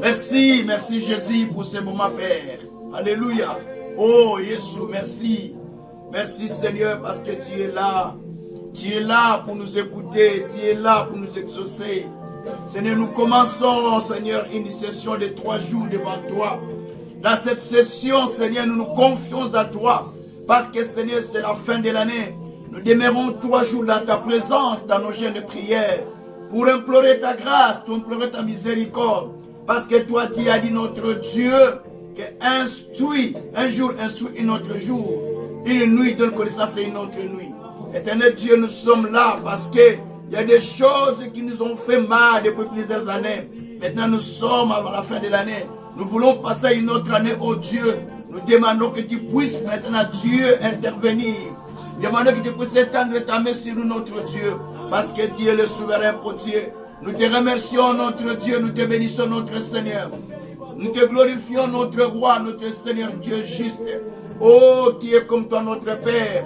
Merci, merci Jésus pour ce moment, Père. Alléluia. Oh, Jésus, merci. Merci Seigneur parce que tu es là. Tu es là pour nous écouter. Tu es là pour nous exaucer. Seigneur, nous commençons, Seigneur, une session de 3 jours devant toi. Dans cette session, Seigneur, nous nous confions à toi. Parce que, Seigneur, c'est la fin de l'année. Nous demeurons 3 jours dans ta présence, dans nos jeûnes de prière, pour implorer ta grâce, pour implorer ta miséricorde. Parce que toi, tu as dit, notre Dieu, que un jour instruit un autre jour. Une nuit donne connaissance à une autre nuit. Éternel Dieu, nous sommes là parce que il y a des choses qui nous ont fait mal depuis plusieurs années. Maintenant, nous sommes avant la fin de l'année. Nous voulons passer une autre année, oh Dieu. Nous demandons que tu puisses maintenant, Dieu, intervenir. Demandons que tu puisses étendre ta main sur nous, notre Dieu. Parce que tu es le souverain potier. Nous te remercions, notre Dieu. Nous te bénissons, notre Seigneur. Nous te glorifions, notre roi, notre Seigneur, Dieu juste. Oh, qui est comme toi, notre Père.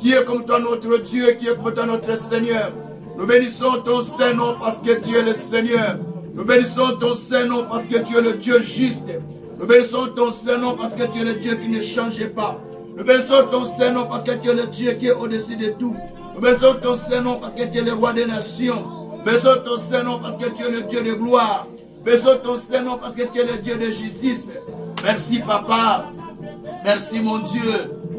Qui est comme toi, notre Dieu. Qui est comme toi, notre Seigneur. Nous bénissons ton Saint-Nom parce que tu es le Seigneur. Nous bénissons ton Saint-Nom parce que tu es le Dieu juste. Nous bénissons ton Saint-Nom parce que tu es le Dieu qui ne change pas. Nous bénissons ton Saint-Nom parce que tu es le Dieu qui est au-dessus de tout. Nous bénissons ton Saint-Nom parce que tu es le roi des nations. Nous bénissons ton Saint-Nom parce que tu es le Dieu de gloire. Nous bénissons ton Saint-Nom parce que tu es le Dieu de justice. Merci Papa. Merci mon Dieu.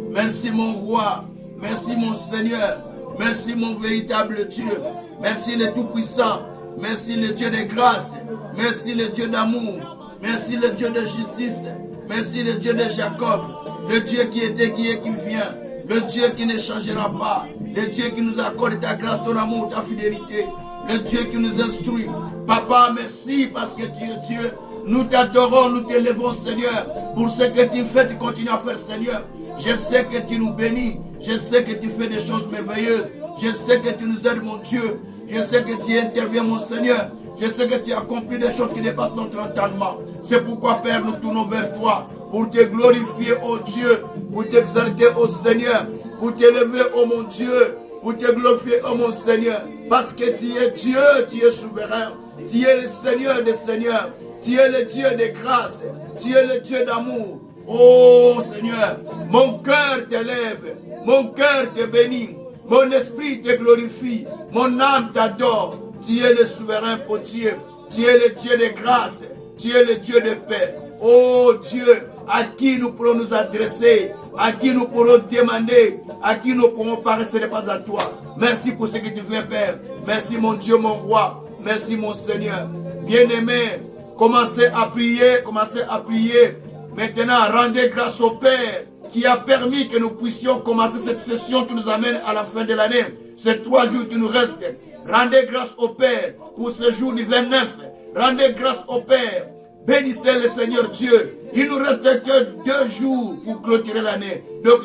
Merci mon roi. Merci mon Seigneur. Merci mon véritable Dieu. Merci le Tout-Puissant. Merci le Dieu de grâce. Merci le Dieu d'amour. Merci le Dieu de justice. Merci le Dieu de Jacob. Le Dieu qui était, qui est, qui vient. Le Dieu qui ne changera pas. Le Dieu qui nous accorde ta grâce, ton amour, ta fidélité. Le Dieu qui nous instruit. Papa, merci parce que tu es Dieu. Nous t'adorons, nous t'élevons, Seigneur. Pour ce que tu fais, tu continues à faire, Seigneur. Je sais que tu nous bénis. Je sais que tu fais des choses merveilleuses. Je sais que tu nous aides, mon Dieu. Je sais que tu interviens, mon Seigneur. Je sais que tu accomplis des choses qui dépassent notre entendement. C'est pourquoi, Père, nous tournons vers toi pour te glorifier, ô Dieu, pour t'exalter, ô Seigneur, pour t'élever, ô mon Dieu, pour te glorifier, ô mon Seigneur. Parce que tu es Dieu, tu es souverain. Tu es le Seigneur des Seigneurs. Tu es le Dieu de grâce. Tu es le Dieu d'amour. Oh Seigneur, mon cœur t'élève, mon cœur te bénit, mon esprit te glorifie, mon âme t'adore. Tu es le souverain potier, tu es le Dieu de grâce, tu es le Dieu de paix. Oh Dieu, à qui nous pourrons nous adresser, à qui nous pourrons demander, à qui nous pourrons parler, ce n'est pas à toi. Merci pour ce que tu fais, Père. Merci mon Dieu, mon roi. Merci mon Seigneur. Bien-aimé, commencez à prier, commencez à prier. Maintenant, rendez grâce au Père qui a permis que nous puissions commencer cette session qui nous amène à la fin de l'année. Ces 3 jours qui nous restent. Rendez grâce au Père pour ce jour du 29. Rendez grâce au Père. Bénissez le Seigneur Dieu. Il nous reste que 2 jours pour clôturer l'année. Donc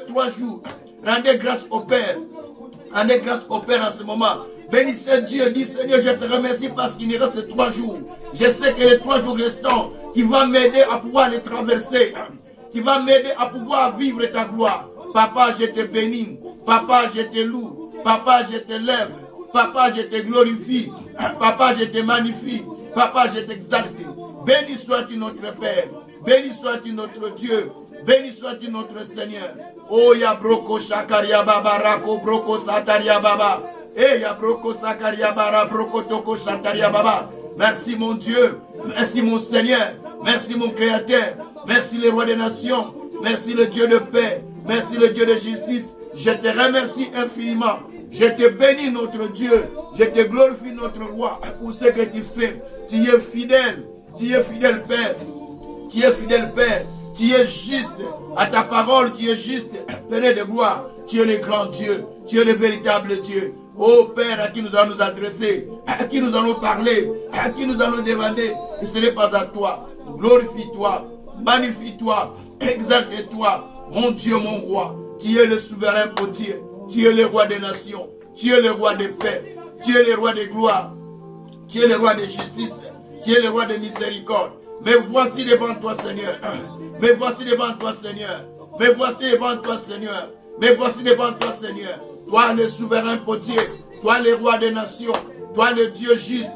3 jours. Rendez grâce au Père. Rendez grâce au Père en ce moment. Bénissez Dieu, dis Seigneur, je te remercie parce qu'il nous reste 3 jours. Je sais que les 3 jours restants, qui va m'aider à pouvoir les traverser, qui va m'aider à pouvoir vivre ta gloire. Papa, je te bénis. Papa, je te loue. Papa, je te lève. Papa, je te glorifie. Papa, je te magnifie. Papa, je t'exalte. Béni sois-tu notre Père. Béni sois-tu notre Dieu. Béni sois-tu notre Seigneur. Oh, ya broko shakaria baba rako broko sataria baba. Eh, ya broko sakaria bara broko toko sataria baba. Merci mon Dieu. Merci mon Seigneur. Merci mon Créateur. Merci le roi des nations. Merci le Dieu de paix. Merci le Dieu de justice. Je te remercie infiniment. Je te bénis notre Dieu. Je te glorifie notre roi pour ce que tu fais. Tu es fidèle. Tu es fidèle Père. Tu es fidèle Père. Tu es juste à ta parole. Tu es juste Père de gloire. Tu es le grand Dieu. Tu es le véritable Dieu. Ô Père, à qui nous allons nous adresser, à qui nous allons parler, à qui nous allons demander, et ce n'est pas à toi. Glorifie-toi, magnifie-toi, exalte-toi, mon Dieu, mon roi. Tu es le souverain potier, tu es le roi des nations, tu es le roi de paix, tu es le roi de gloire, tu es le roi de justice, tu es le roi de miséricorde. Mais voici devant toi, Seigneur. Mais voici devant toi, Seigneur. Mais voici devant toi, Seigneur. Mais voici devant toi, Seigneur. Toi le souverain potier, toi le roi des nations, toi le Dieu juste,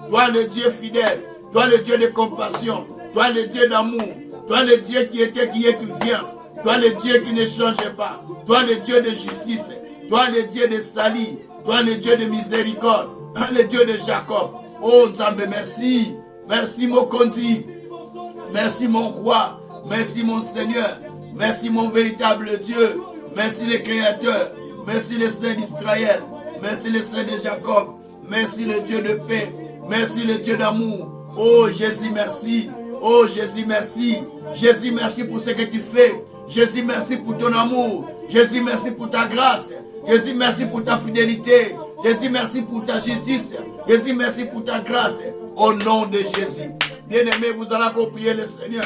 toi le Dieu fidèle, Toi le Dieu de compassion, toi le Dieu d'amour, toi le Dieu qui était, qui est, qui vient, toi le Dieu qui ne change pas, toi le Dieu de justice, toi le Dieu de salut, toi le Dieu de miséricorde, toi le Dieu de Jacob. Oh Nzambe, merci, merci mon Kondi, merci mon roi, merci mon Seigneur, merci mon véritable Dieu, merci le Créateur, merci le Saint d'Israël, merci le Saint de Jacob, merci le Dieu de paix, merci le Dieu d'amour. Oh Jésus, merci. Oh Jésus, merci. Jésus, merci pour ce que tu fais. Jésus, merci pour ton amour. Jésus, merci pour ta grâce. Jésus, merci pour ta fidélité. Jésus, merci pour ta justice. Jésus, merci pour ta grâce. Au nom de Jésus. Bien-aimés, vous allez prier le Seigneur.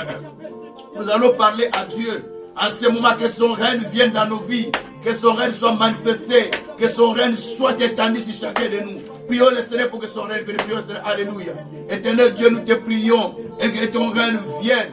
Nous allons parler à Dieu. En ce moment, que son règne vienne dans nos vies. Que son règne soit manifesté. Que son règne soit étendu sur chacun de nous. Prions le Seigneur pour que son règne vienne. Prions le Seigneur. Alléluia. Éternel Dieu, nous te prions. Et que ton règne vienne.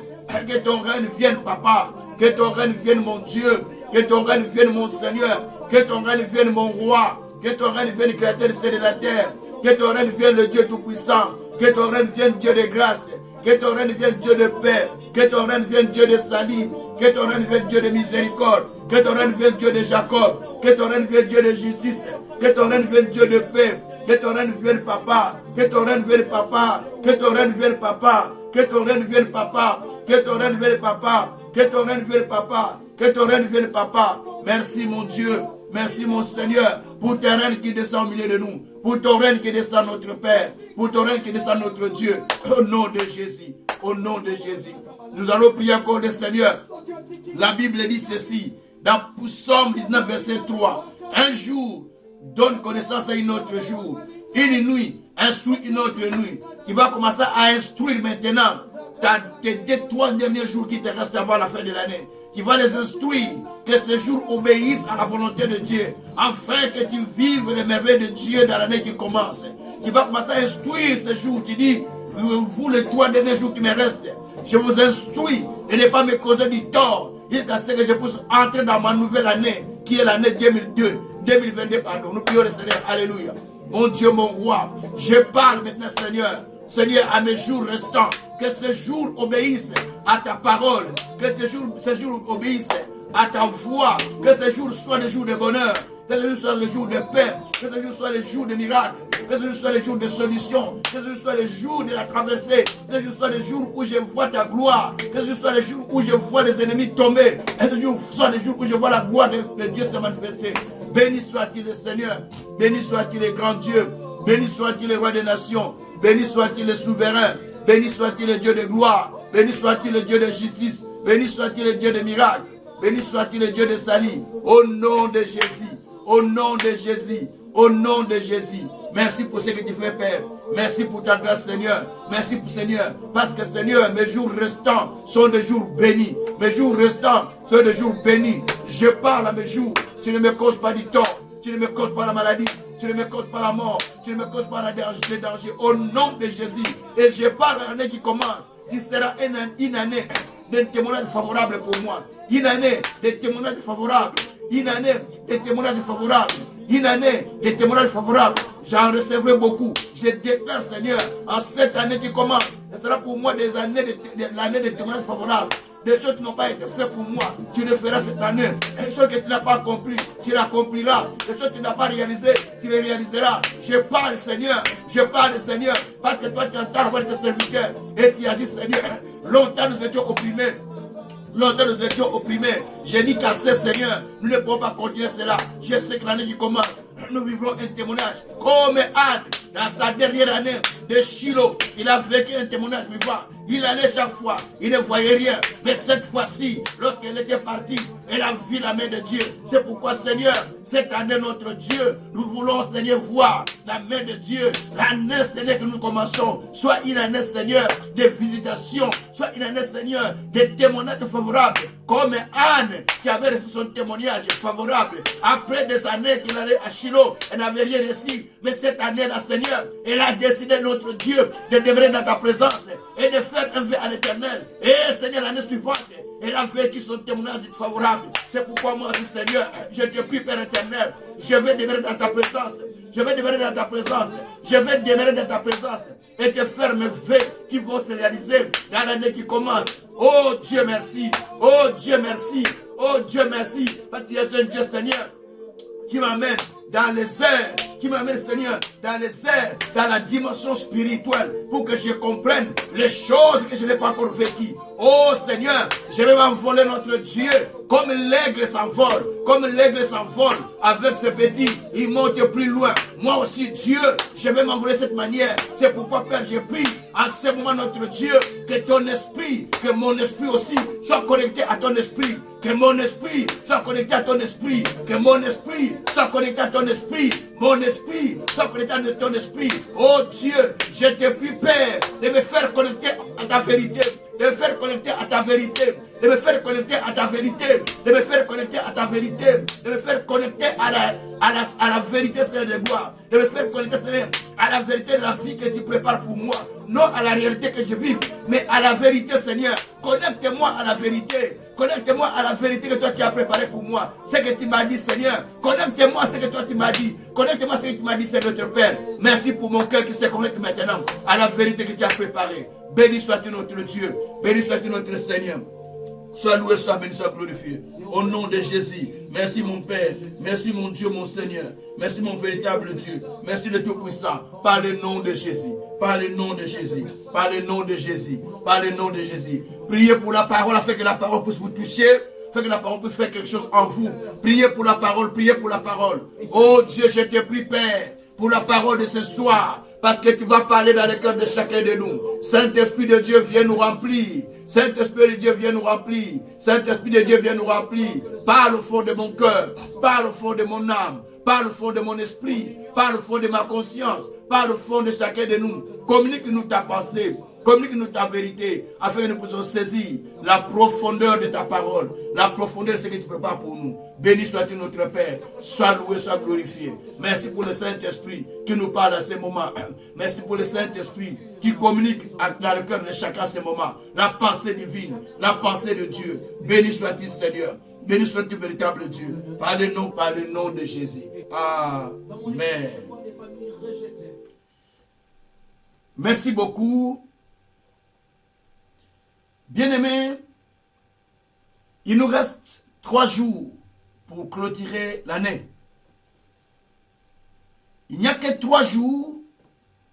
Que ton règne vienne, Papa. Que ton règne vienne, mon Dieu. Que ton règne vienne, mon Seigneur. Que ton règne vienne, mon roi. Que ton règne vienne, Créateur du ciel et de la terre. Que ton règne vienne, le Dieu Tout-Puissant. Que ton règne vienne, Dieu de grâce. Que ton règne vienne, Dieu de paix. Que ton règne vienne, Dieu de salut. Que ton règne vienne, Dieu de miséricorde. Que ton règne vienne, Dieu de Jacob. Que ton règne vienne, Dieu de justice. Que ton règne vienne, Dieu de paix. Que ton règne vienne, Papa. Que ton règne vienne, Papa. Que ton règne vienne, Papa. Que ton règne vienne, Papa. Que ton règne vienne, Papa. Que ton règne vienne, Papa. Que ton règne vienne, Papa. Merci, mon Dieu. Merci, mon Seigneur, pour ton règne qui descend au milieu de nous. Pour ton règne qui descend notre Père. Pour ton règne qui descend notre Dieu. Au nom de Jésus. Au nom de Jésus. Nous allons prier encore le Seigneur. La Bible dit ceci. Dans Psaume 19, verset 3. Un jour donne connaissance à une autre jour. Une nuit instruit une autre nuit. Tu vas commencer à instruire maintenant tes 3 derniers jours qui te restent avant la fin de l'année. Tu vas les instruire que ces jours obéissent à la volonté de Dieu, afin que tu vives les merveilles de Dieu dans l'année qui commence. Tu vas commencer à instruire ces jours. Tu dis, vous les 3 derniers jours qui me restent, je vous instruis de ne pas me causer du tort, jusqu'à ce que je puisse entrer dans ma nouvelle année, qui est l'année 2022, pardon. Nous prions le Seigneur, alléluia. Mon Dieu, mon roi, je parle maintenant, Seigneur. Seigneur, à mes jours restants, que ces jours obéissent à ta parole, que ces jours obéissent à ta voix, que ces jours soient des jours de bonheur, que ces jours soient les jours de paix, que ces jours soient les jours de miracles, que ces jours soient les jours de solutions, que ces jours soient les jours de la traversée, que ces jours soient les jours où je vois ta gloire, que ces jours soient les jours où je vois les ennemis tomber, que ces jours soient les jours où je vois la gloire de Dieu se manifester. Béni soit-il le Seigneur, béni soit-il le grand Dieu, béni soit-il le roi des nations, béni soit-il le souverain, béni soit-il le Dieu de gloire, béni soit-il le Dieu de justice, béni soit-il le Dieu de miracles, béni soit-il le Dieu de salut, au nom de Jésus, au nom de Jésus, au nom de Jésus. Merci pour ce que tu fais, Père. Merci pour ta grâce, Seigneur. Merci pour Seigneur. Parce que, Seigneur, mes jours restants sont des jours bénis. Mes jours restants sont des jours bénis. Je parle à mes jours. Tu ne me causes pas du tort. Tu ne me causes pas la maladie. Tu ne me causes pas la mort. Tu ne me causes pas le danger. Au nom de Jésus. Et je parle à l'année qui commence. Qui sera une année de témoignage favorable pour moi. Une année de témoignage favorable. Une année de témoignage favorable. Une année de témoignages favorables. J'en recevrai beaucoup. Je déclare, Seigneur, en cette année qui commence, ce sera pour moi des années l'année de témoignages favorables. Des choses qui n'ont pas été faites pour moi, tu le feras cette année. Des choses que tu n'as pas accomplies, tu l'accompliras. Des choses que tu n'as pas réalisées, tu les réaliseras. Je parle, Seigneur, parce que toi tu entends la voix de tes serviteurs et tu agis, Seigneur. Longtemps nous étions opprimés. Longtemps nous étions opprimés. J'ai dit qu'à ce Seigneur, nous ne pouvons pas continuer cela. Je sais que l'année qui commence, nous vivrons un témoignage. Comme Anne, dans sa dernière année de Shiloh, il a vécu un témoignage vivant. Il allait chaque fois, il ne voyait rien. Mais cette fois-ci, lorsqu'elle était partie, elle a vu la main de Dieu. C'est pourquoi, Seigneur, cette année, notre Dieu, nous voulons, Seigneur, voir la main de Dieu. L'année, Seigneur, que nous commençons, soit une année, Seigneur, de visitation, soit une année, Seigneur, de témoignages favorables. Comme Anne, qui avait reçu son témoignage favorable. Après des années qu'il allait à Shiloh, elle n'avait rien reçu. Mais cette année-là, Seigneur, elle a décidé, notre Dieu, de demeurer dans ta présence et de faire un vœu à l'Éternel. Et Seigneur, l'année suivante, elle a vécu son témoignage favorable. C'est pourquoi moi, je dis, Seigneur, je te prie, Père éternel, je vais demeurer dans ta présence. Je vais demeurer dans ta présence. Je vais demeurer dans ta présence. et de faire merveilles qui vont se réaliser dans l'année qui commence. Oh Dieu merci, oh Dieu merci, oh Dieu merci, parce qu'il y a un Dieu Seigneur qui m'amène dans les airs, qui m'amène Seigneur dans les airs, dans la dimension spirituelle, pour que je comprenne les choses que je n'ai pas encore vécues. Oh Seigneur, je vais m'envoler notre Dieu, comme l'aigle s'envole, avec ses petits, il monte plus loin. Moi aussi Dieu, je vais m'envoler de cette manière. C'est pourquoi Père, j'ai pris en ce moment notre Dieu, que ton esprit, que mon esprit aussi soit connecté à ton esprit, que mon esprit soit connecté à ton esprit, que mon esprit soit connecté à ton esprit, mon esprit soit connecté à ton esprit. Oh Dieu, je te prie Père de me faire connecter à ta vérité, de me faire connecter à ta vérité, de me faire connecter à ta vérité, de me faire connecter à ta vérité, de me faire connecter à la vérité, Seigneur de gloire, de me faire connecter, Seigneur, à la vérité de la vie que tu prépares pour moi. Non à la réalité que je vis, mais à la vérité, Seigneur. Connecte-moi à la vérité. Connecte-moi à la vérité que toi tu as préparée pour moi. Ce que tu m'as dit, Seigneur. Connecte-moi à ce que toi tu m'as dit. Connecte-moi à ce que tu m'as dit, Seigneur notre Père. Merci pour mon cœur qui se connecte maintenant à la vérité que tu as préparée. Béni sois-tu notre Dieu. Béni sois-tu notre Seigneur. Sois loué, sois béni, sois glorifié. Au nom de Jésus. Merci mon Père. Merci mon Dieu, mon Seigneur. Merci mon véritable Dieu. Merci le Tout-Puissant. Par le nom de Jésus. Par le nom de Jésus. Par le nom de Jésus. Par le nom de Jésus. Priez pour la parole afin que la parole puisse vous toucher. Afin que la parole puisse faire quelque chose en vous. Priez pour la parole. Priez pour la parole. Oh Dieu, je te prie, Père, pour la parole de ce soir. Parce que tu vas parler dans le cœur de chacun de nous. Saint-Esprit de Dieu, viens nous remplir. Saint-Esprit de Dieu, viens nous remplir. Saint-Esprit de Dieu, viens nous remplir. Parle au fond de mon cœur. Parle au fond de mon âme. Parle au fond de mon esprit. Parle au fond de ma conscience. Parle au fond de chacun de nous. Communique-nous ta pensée. Communique-nous ta vérité, afin que nous puissions saisir la profondeur de ta parole, la profondeur de ce que tu prépares pour nous. Béni sois-tu notre Père, sois loué, sois glorifié. Merci pour le Saint-Esprit qui nous parle à ce moment. Merci pour le Saint-Esprit qui communique dans le cœur de chacun à ce moment. La pensée divine, la pensée de Dieu. Béni sois-tu Seigneur, béni sois-tu véritable Dieu. Par le nom de Jésus. Amen. Merci beaucoup. Bien-aimés, il nous reste 3 jours pour clôturer l'année. Il n'y a que 3 jours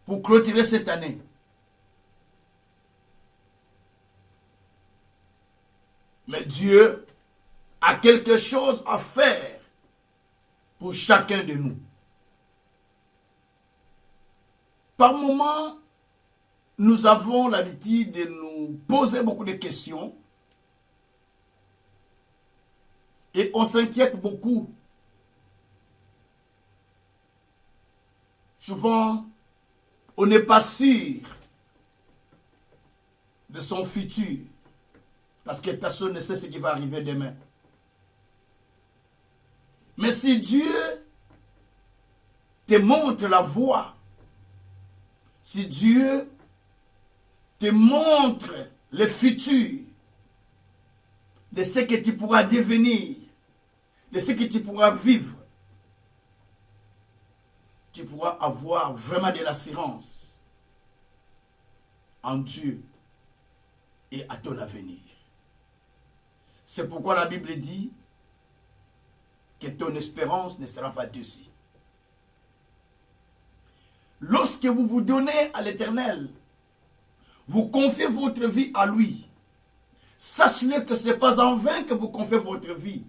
pour clôturer cette année. Mais Dieu a quelque chose à faire pour chacun de nous. Par moments, nous avons l'habitude de nous poser beaucoup de questions et on s'inquiète beaucoup. Souvent, on n'est pas sûr de son futur parce que personne ne sait ce qui va arriver demain. Mais si Dieu te montre la voie, si Dieu te montre le futur de ce que tu pourras devenir, de ce que tu pourras vivre, tu pourras avoir vraiment de l'assurance en Dieu et à ton avenir. C'est pourquoi la Bible dit que ton espérance ne sera pas déçue. Lorsque vous vous donnez à l'Éternel, vous confiez votre vie à lui. Sachez-le que ce n'est pas en vain que vous confiez votre vie.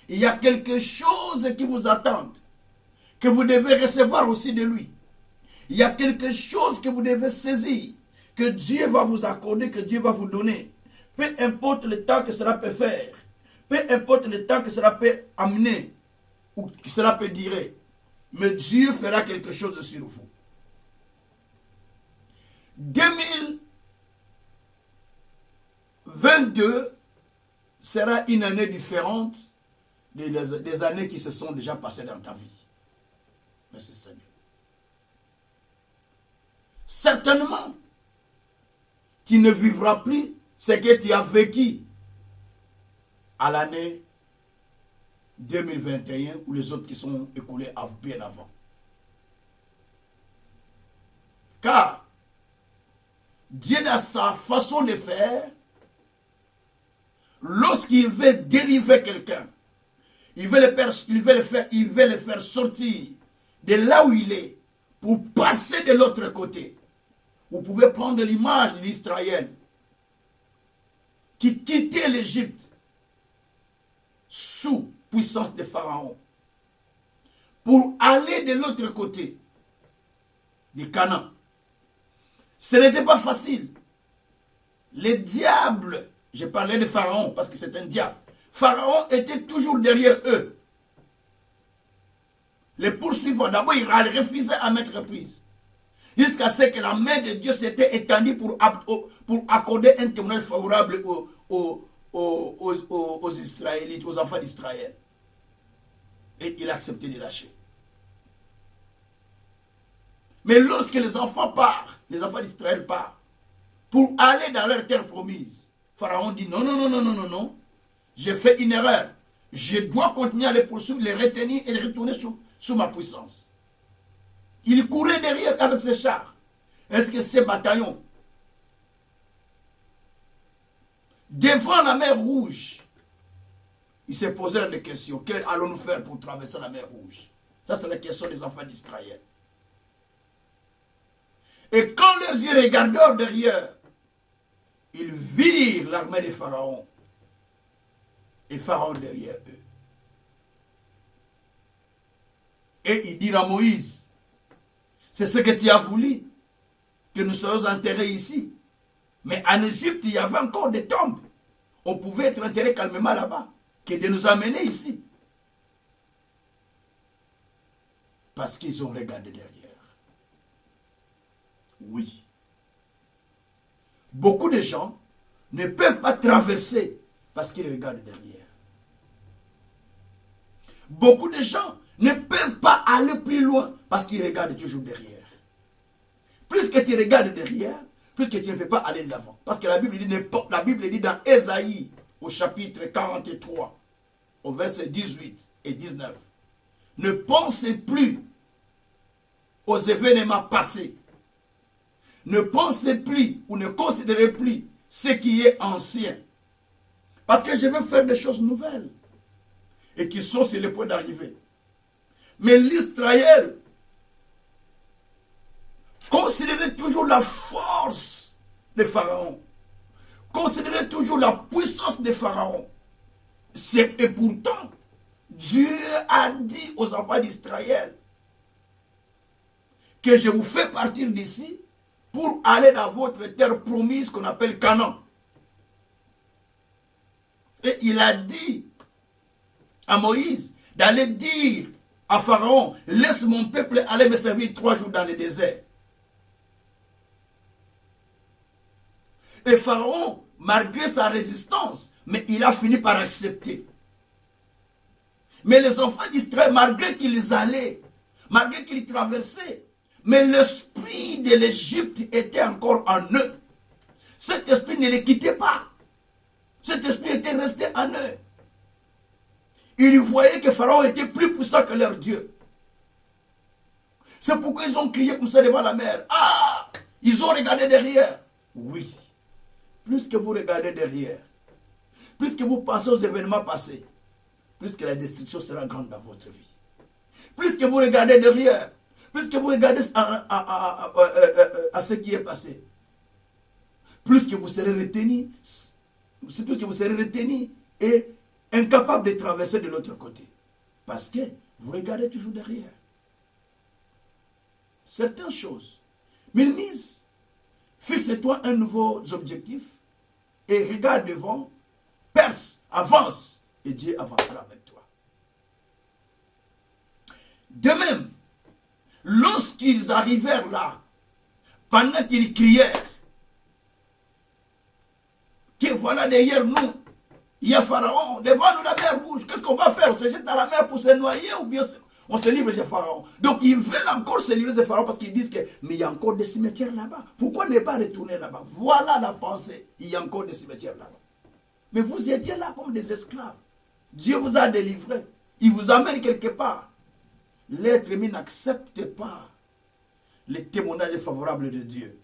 Il y a quelque chose qui vous attend, que vous devez recevoir aussi de lui. Il y a quelque chose que vous devez saisir, que Dieu va vous accorder, que Dieu va vous donner. Peu importe le temps que cela peut faire, peu importe le temps que cela peut amener, ou que cela peut durer, mais Dieu fera quelque chose sur vous. 2022 sera une année différente des années qui se sont déjà passées dans ta vie. Merci Seigneur. Certainement, tu ne vivras plus ce que tu as vécu à l'année 2021 ou les autres qui sont écoulés bien avant. Car Dieu, dans sa façon de faire, lorsqu'il veut délivrer quelqu'un, il veut le faire sortir de là où il est pour passer de l'autre côté. Vous pouvez prendre l'image d'Israël qui quittait l'Égypte sous puissance de Pharaon pour aller de l'autre côté du Canaan. Ce n'était pas facile. Les diables, je parlais de Pharaon parce que c'est un diable. Pharaon était toujours derrière eux. Les poursuivants, d'abord, ils refusaient à mettre prise. Jusqu'à ce que la main de Dieu s'était étendue pour accorder un témoignage favorable aux Israélites, aux enfants d'Israël. Et il a accepté de lâcher. Mais lorsque les enfants partent, les enfants d'Israël partent, pour aller dans leur terre promise, Pharaon dit non, non, non, non, non, non, non. J'ai fait une erreur. Je dois continuer à les poursuivre, les retenir et les retourner sous ma puissance. Il courait derrière avec ses chars. Est-ce que ces bataillons, devant la mer Rouge, il s'est posé des questions. Qu'allons allons-nous faire pour traverser la mer Rouge? Ça, c'est la question des enfants d'Israël. Et quand leurs yeux regardèrent derrière, ils virent l'armée de Pharaon. Et Pharaon derrière eux. Et il dit à Moïse, c'est ce que tu as voulu, que nous soyons enterrés ici. Mais en Égypte, il y avait encore des tombes. On pouvait être enterrés calmement là-bas, que de nous amener ici. Parce qu'ils ont regardé derrière. Oui. Beaucoup de gens ne peuvent pas traverser parce qu'ils regardent derrière. Beaucoup de gens ne peuvent pas aller plus loin parce qu'ils regardent toujours derrière. Plus que tu regardes derrière, plus que tu ne peux pas aller de l'avant. Parce que la Bible dit dans Ésaïe, au chapitre 43, au verset 18 et 19, ne pensez plus aux événements passés. Ne pensez plus ou ne considérez plus ce qui est ancien. Parce que je veux faire des choses nouvelles et qui sont sur le point d'arriver. Mais l'Israël considérait toujours la force de Pharaon. Considérait toujours la puissance de Pharaon. Et pourtant, Dieu a dit aux enfants d'Israël que je vous fais partir d'ici pour aller dans votre terre promise qu'on appelle Canaan. Et il a dit à Moïse d'aller dire à Pharaon, laisse mon peuple aller me servir 3 jours dans le désert. Et Pharaon, malgré sa résistance, mais il a fini par accepter. Mais les enfants d'Israël, malgré qu'ils allaient, malgré qu'ils traversaient, mais l'esprit de l'Égypte était encore en eux. Cet esprit ne les quittait pas. Cet esprit était resté en eux. Ils voyaient que Pharaon était plus puissant que leur Dieu. C'est pourquoi ils ont crié comme ça devant la mer. Ah! Ils ont regardé derrière. Oui. Plus que vous regardez derrière, plus que vous pensez aux événements passés, plus que la destruction sera grande dans votre vie. Plus que vous regardez derrière, plus que vous regardez à ce qui est passé, plus que vous serez retenu, et incapable de traverser de l'autre côté. Parce que vous regardez toujours derrière. Certaines choses. Milmise, fixe-toi un nouveau objectif et regarde devant, perce, avance et Dieu avancera avec toi. De même, lorsqu'ils arrivèrent là, pendant qu'ils crièrent, que voilà derrière nous, il y a Pharaon, devant nous la mer Rouge, qu'est-ce qu'on va faire? On se jette dans la mer pour se noyer ou bien on se livre chez Pharaon? Donc ils veulent encore se livrer chez Pharaon parce qu'ils disent que mais il y a encore des cimetières là-bas. Pourquoi ne pas retourner là-bas? Voilà la pensée, il y a encore des cimetières là-bas. Mais vous étiez là comme des esclaves. Dieu vous a délivré. Il vous amène quelque part. L'être humain n'accepte pas les témoignages favorables de Dieu.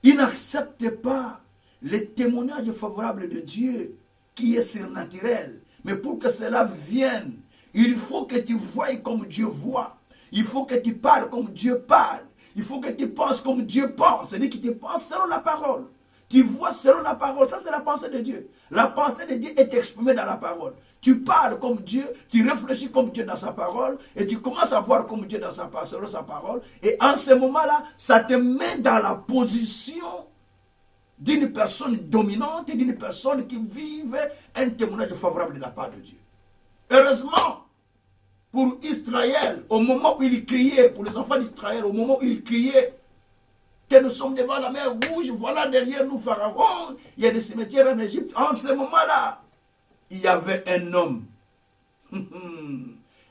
Ils n'acceptent pas les témoignages favorables de Dieu qui est surnaturel. Mais pour que cela vienne, il faut que tu voies comme Dieu voit. Il faut que tu parles comme Dieu parle. Il faut que tu penses comme Dieu pense. C'est-à-dire que tu penses selon la parole. Tu vois selon la parole. Ça, c'est la pensée de Dieu. La pensée de Dieu est exprimée dans la parole. Tu parles comme Dieu, tu réfléchis comme Dieu dans sa parole, et tu commences à voir comme Dieu dans selon sa parole. Et en ce moment-là, ça te met dans la position d'une personne dominante et d'une personne qui vive un témoignage favorable de la part de Dieu. Heureusement, pour Israël, au moment où il criait, pour les enfants d'Israël, au moment où il criait, que nous sommes devant la mer Rouge, voilà derrière nous Pharaon, il y a des cimetières en Égypte. En ce moment-là, il y avait un homme.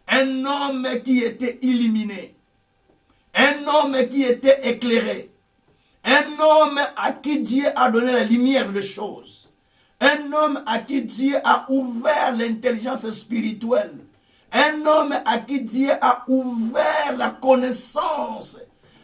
Un homme qui était illuminé. Un homme qui était éclairé. Un homme à qui Dieu a donné la lumière des choses. Un homme à qui Dieu a ouvert l'intelligence spirituelle. Un homme à qui Dieu a ouvert la connaissance.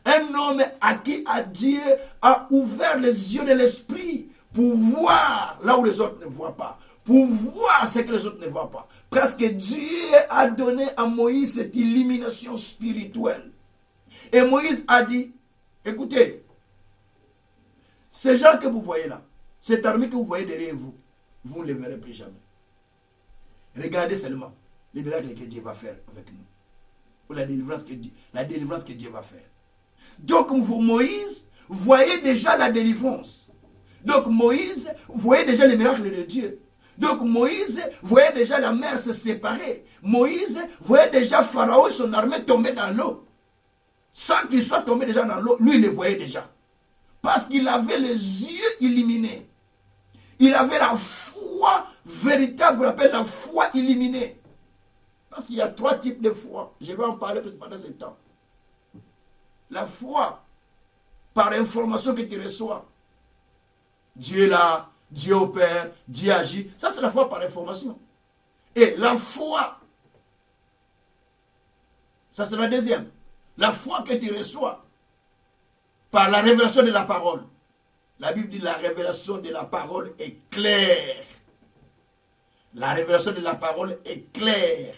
Un homme à qui Dieu a ouvert les yeux de l'esprit pour voir là où les autres ne voient pas. Pour voir ce que les autres ne voient pas. Parce que Dieu a donné à Moïse cette illumination spirituelle. Et Moïse a dit, écoutez, ces gens que vous voyez là, cette armée que vous voyez derrière vous, vous ne les verrez plus jamais. Regardez seulement les miracles que Dieu va faire avec nous. Ou la délivrance que Dieu va faire. Donc Moïse voyait déjà la délivrance. Donc Moïse voyait déjà les miracles de Dieu. Donc Moïse voyait déjà la mer se séparer. Moïse voyait déjà Pharaon et son armée tomber dans l'eau. Sans qu'il soit tombé déjà dans l'eau, lui il les voyait déjà. Parce qu'il avait les yeux illuminés. Il avait la foi véritable, on appelle la foi illuminée. Parce qu'il y a 3 types de foi. Je vais en parler pendant ce temps. La foi par information que tu reçois. Dieu est là, Dieu opère, Dieu agit. Ça, c'est la foi par information. Et la foi, ça c'est la deuxième. La foi que tu reçois par la révélation de la parole. La Bible dit la révélation de la parole est claire. La révélation de la parole est claire.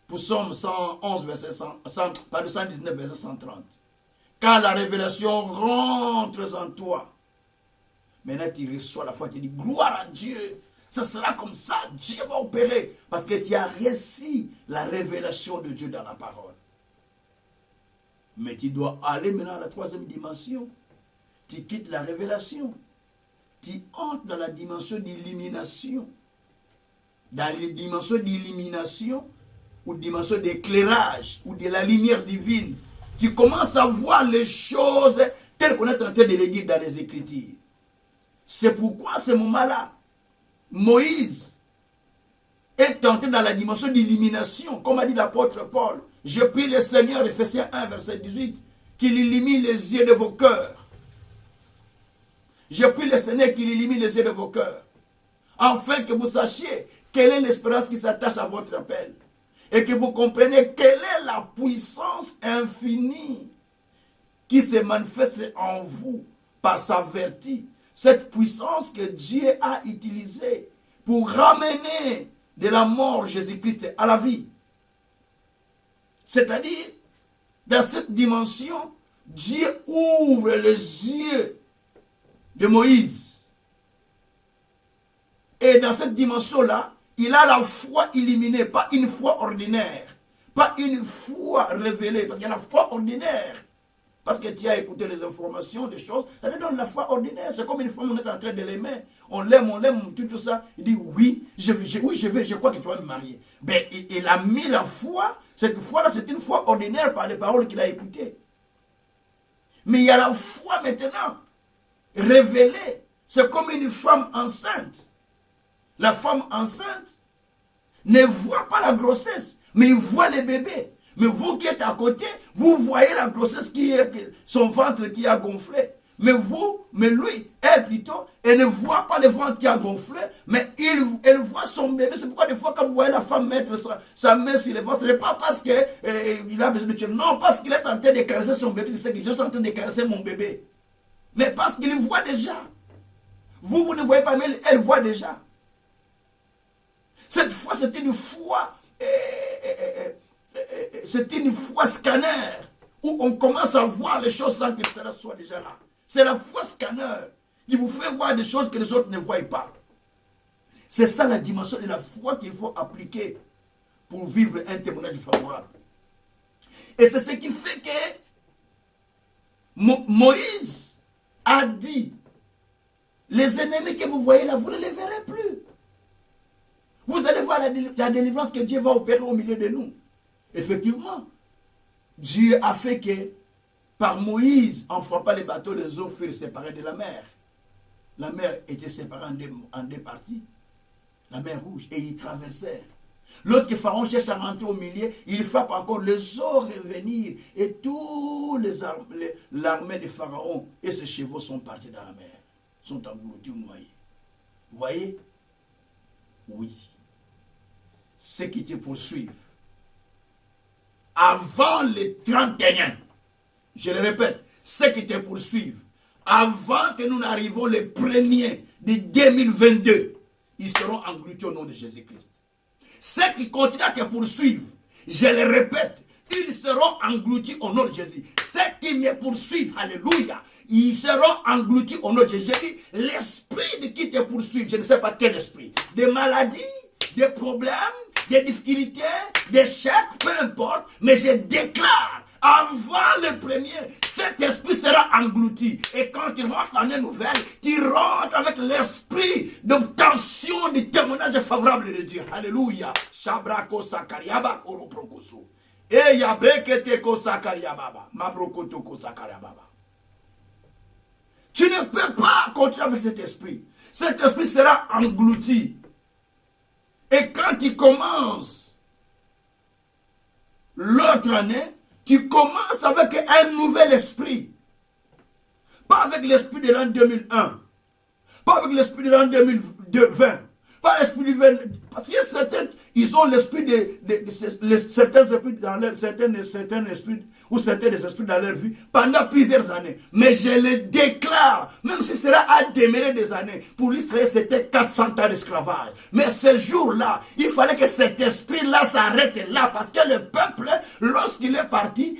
Pour Psaume 111, verset 119, verset 130. Quand la révélation rentre en toi, maintenant tu reçois la foi, tu dis gloire à Dieu. Ce sera comme ça, Dieu va opérer. Parce que tu as reçu la révélation de Dieu dans la parole. Mais tu dois aller maintenant à la 3e dimension. Tu quittes la révélation. Tu entres dans la dimension d'illumination. Dans les dimensions d'illumination, ou dimension d'éclairage, ou de la lumière divine. Tu commences à voir les choses telles qu'on est en train de les dire dans les Écritures. C'est pourquoi à ce moment-là, Moïse est entré dans la dimension d'illumination, comme a dit l'apôtre Paul. Je prie le Seigneur, Ephésiens 1, verset 18, qu'il illumine les yeux de vos cœurs. Je prie le Seigneur qu'il illumine les yeux de vos cœurs, afin que vous sachiez quelle est l'espérance qui s'attache à votre appel, et que vous compreniez quelle est la puissance infinie qui se manifeste en vous par sa vertu. Cette puissance que Dieu a utilisée pour ramener de la mort Jésus-Christ à la vie. C'est-à-dire, dans cette dimension, Dieu ouvre les yeux de Moïse. Et dans cette dimension-là, il a la foi illuminée, pas une foi ordinaire, pas une foi révélée, parce qu'il y a la foi ordinaire. Parce que tu as écouté les informations, des choses, ça te donne la foi ordinaire. C'est comme une femme, on est en train de l'aimer. On l'aime, tout ça. Il dit oui, je crois que tu vas me marier. Ben, il a mis la foi. Cette foi-là, c'est une foi ordinaire par les paroles qu'il a écoutées. Mais il y a la foi maintenant, révélée. C'est comme une femme enceinte. La femme enceinte ne voit pas la grossesse, mais il voit le bébé. Mais vous qui êtes à côté, vous voyez la grossesse qui est, son ventre qui a gonflé. Mais lui, elle plutôt, elle ne voit pas le ventre qui a gonflé, mais elle voit son bébé. C'est pourquoi des fois quand vous voyez la femme mettre sa main sur le ventre, ce n'est pas parce qu'il a besoin de tuer, non, parce qu'il est en train de caresser son bébé, c'est que je suis en train de caresser mon bébé. Mais parce qu'il voit déjà. Vous ne voyez pas, mais elle voit déjà. Cette foi, c'est une foi. C'est une foi scanner. Où on commence à voir les choses sans que cela soit déjà là. C'est la foi scanner qui vous fait voir des choses que les autres ne voient pas. C'est ça la dimension de la foi qu'il faut appliquer pour vivre un témoignage favorable. Et c'est ce qui fait que Moïse a dit, les ennemis que vous voyez là, vous ne les verrez plus. Vous allez voir la délivrance que Dieu va opérer au milieu de nous. Effectivement, Dieu a fait que par Moïse, en frappant les bateaux, les eaux furent séparées de la mer. La mer était séparée en deux parties. La mer Rouge, et ils traversèrent. Lorsque Pharaon cherche à rentrer au milieu, il frappe encore les eaux revenir. Et tous l'armée de Pharaon et ses chevaux sont partis dans la mer. Sont engloutis ou noyés. Vous voyez? Oui. Ceux qui te poursuivent. Avant les 31, je le répète, ceux qui te poursuivent, avant que nous n'arrivions les premiers de 2022, ils seront engloutis au nom de Jésus-Christ. Ceux qui continuent à te poursuivre, je le répète, ils seront engloutis au nom de Jésus. Ceux qui me poursuivent, alléluia, ils seront engloutis au nom de Jésus. L'esprit de qui te poursuit, je ne sais pas quel esprit, des maladies, des problèmes, des difficultés, des chèques, peu importe, mais je déclare, avant le premier, cet esprit sera englouti. Et quand tu rentres dans l'année nouvelle, tu rentres avec l'esprit d'obtention du témoignage favorable de Dieu. Alléluia. Shabrako sakariaba oroprokoso. Et yabrekete ko sakariababa. Mabrokoto ko sakariababa. Tu ne peux pas continuer avec cet esprit. Cet esprit sera englouti. Et quand tu commences l'autre année, tu commences avec un nouvel esprit. Pas avec l'esprit de l'an 2001. Pas avec l'esprit de l'an 2020. Pas l'esprit du 20. Parce que certains, ils ont l'esprit certains esprits dans leur, certains esprits ou certains esprits dans leur vie pendant plusieurs années. Mais je le déclare, même si cela a déméré des années, pour l'Israël c'était 400 ans d'esclavage. Mais ce jour-là, il fallait que cet esprit-là s'arrête là, parce que le peuple, lorsqu'il est parti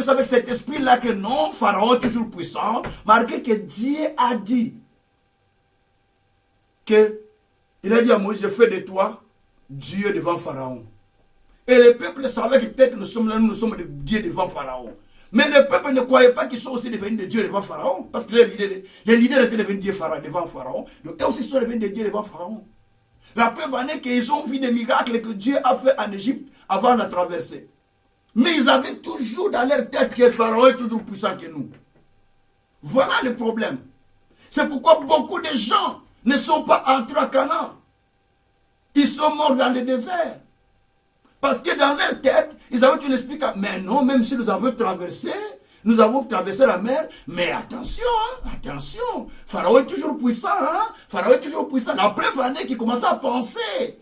avec cet esprit-là que non, Pharaon est toujours puissant, malgré que Dieu a dit que il a dit à Moïse, je fais de toi Dieu devant Pharaon. Et le peuple savait que peut-être nous sommes des dieux devant Pharaon. Mais le peuple ne croyait pas qu'ils sont aussi devenus des dieux devant Pharaon. Parce que les leaders étaient devenus dieux devant Pharaon. Donc eux aussi sont devenus des dieux devant Pharaon. La preuve en est qu'ils ont vu des miracles que Dieu a fait en Égypte avant la traversée. Mais ils avaient toujours dans leur tête que Pharaon est toujours puissant que nous. Voilà le problème. C'est pourquoi beaucoup de gens ne sont pas entrés à Canaan. Ils sont morts dans le désert. Parce que dans leur tête, ils avaient tout l'esprit. Mais non, même si nous avons traversé la mer, mais attention, attention, Pharaon est toujours puissant, Pharaon est toujours puissant. La preuve en est qu'il commençait à penser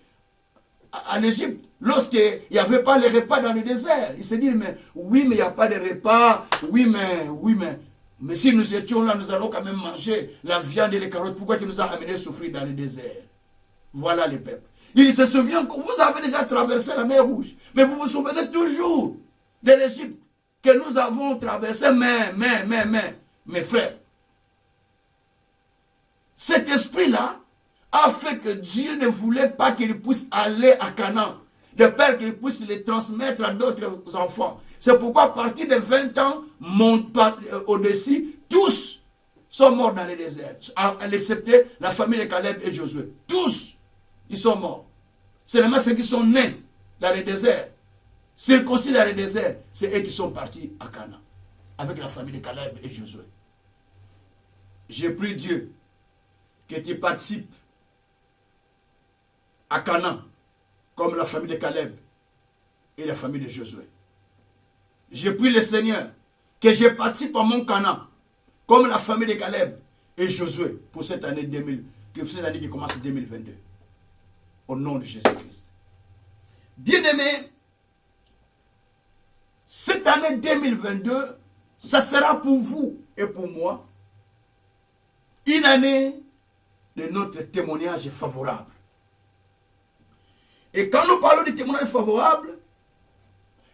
à l'Égypte, lorsqu'il n'y avait pas les repas dans le désert. Il s'est dit, mais oui, mais il n'y a pas de repas, mais si nous étions là, nous allons quand même manger la viande et les carottes. Pourquoi tu nous as amenés souffrir dans le désert? Voilà le peuple. Il se souvient que vous avez déjà traversé la mer Rouge. Mais vous vous souvenez toujours de l'Égypte que nous avons traversé. Mes frères, cet esprit-là a fait que Dieu ne voulait pas qu'il puisse aller à Canaan, de peur qu'il puisse les transmettre à d'autres enfants. C'est pourquoi à partir de 20 ans, au-dessus, tous sont morts dans le désert, excepté la famille de Caleb et Josué. Tous, ils sont morts. Seulement ceux qui sont nés dans le désert, circoncis dans le désert, c'est eux qui sont partis à Canaan, avec la famille de Caleb et Josué. J'ai prié Dieu que tu participes à Canaan, comme la famille de Caleb et la famille de Josué. Je prie le Seigneur que je participe à mon Canaan, comme la famille de Caleb et Josué, pour cette année qui commence en 2022. Au nom de Jésus-Christ. Bien-aimés, cette année 2022, ça sera pour vous et pour moi une année de notre témoignage favorable. Et quand nous parlons de témoignage favorable,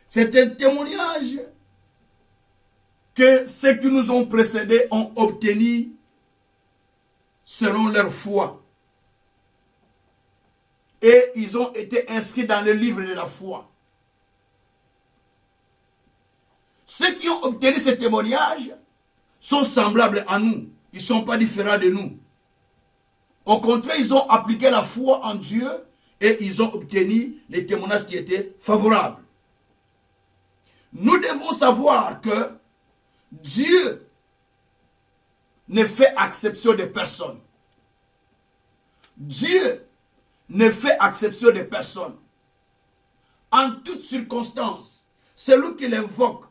c'est un témoignage que ceux qui nous ont précédés ont obtenu selon leur foi. Et ils ont été inscrits dans le livre de la foi. Ceux qui ont obtenu ce témoignage sont semblables à nous. Ils ne sont pas différents de nous. Au contraire, ils ont appliqué la foi en Dieu et ils ont obtenu les témoignages qui étaient favorables. Nous devons savoir que Dieu ne fait exception de personne. Dieu ne fait exception de personne. En toutes circonstances, celui qui l'invoque,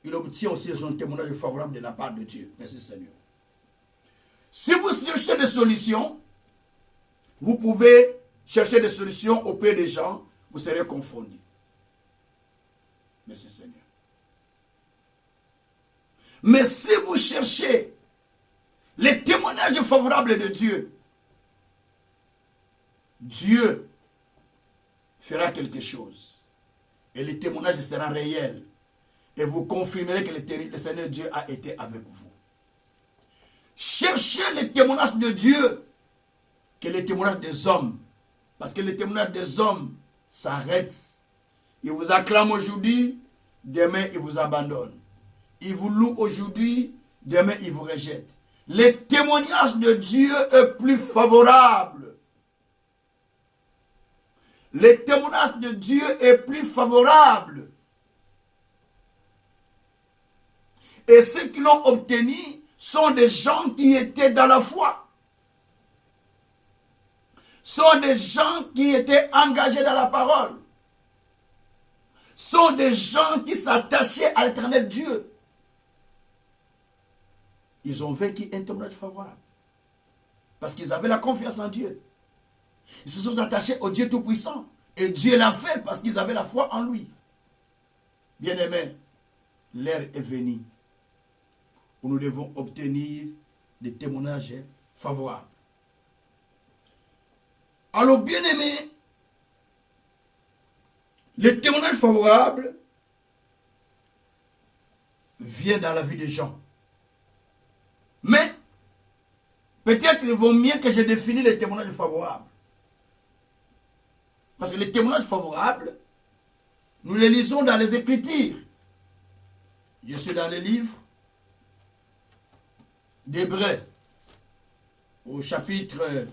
il obtient aussi son témoignage favorable de la part de Dieu. Merci Seigneur. Si vous cherchez des solutions, vous pouvez chercher des solutions auprès des gens, vous serez confondus. Merci Seigneur. Mais si vous cherchez les témoignages favorables de Dieu, Dieu fera quelque chose. Et le témoignage sera réel. Et vous confirmerez que le Seigneur Dieu a été avec vous. Cherchez les témoignages de Dieu que les témoignages des hommes. Parce que les témoignages des hommes s'arrêtent. Ils vous acclament aujourd'hui, demain ils vous abandonnent. Ils vous louent aujourd'hui, demain ils vous rejettent. Le témoignage de Dieu est plus favorable. Le témoignage de Dieu est plus favorable. Et ceux qui l'ont obtenu sont des gens qui étaient dans la foi. Sont des gens qui étaient engagés dans la parole. Sont des gens qui s'attachaient à l'éternel Dieu. Ils ont vécu un témoignage favorable. Parce qu'ils avaient la confiance en Dieu. Ils se sont attachés au Dieu Tout-Puissant. Et Dieu l'a fait parce qu'ils avaient la foi en lui. Bien-aimés, l'heure est venue où nous devons obtenir des témoignages favorables. Alors, bien-aimés, le témoignage favorable vient dans la vie des gens. Mais, peut-être il vaut mieux que je définisse les témoignages favorables. Parce que les témoignages favorables, nous les lisons dans les Écritures. Je suis dans le livre d'Hébreux, au chapitre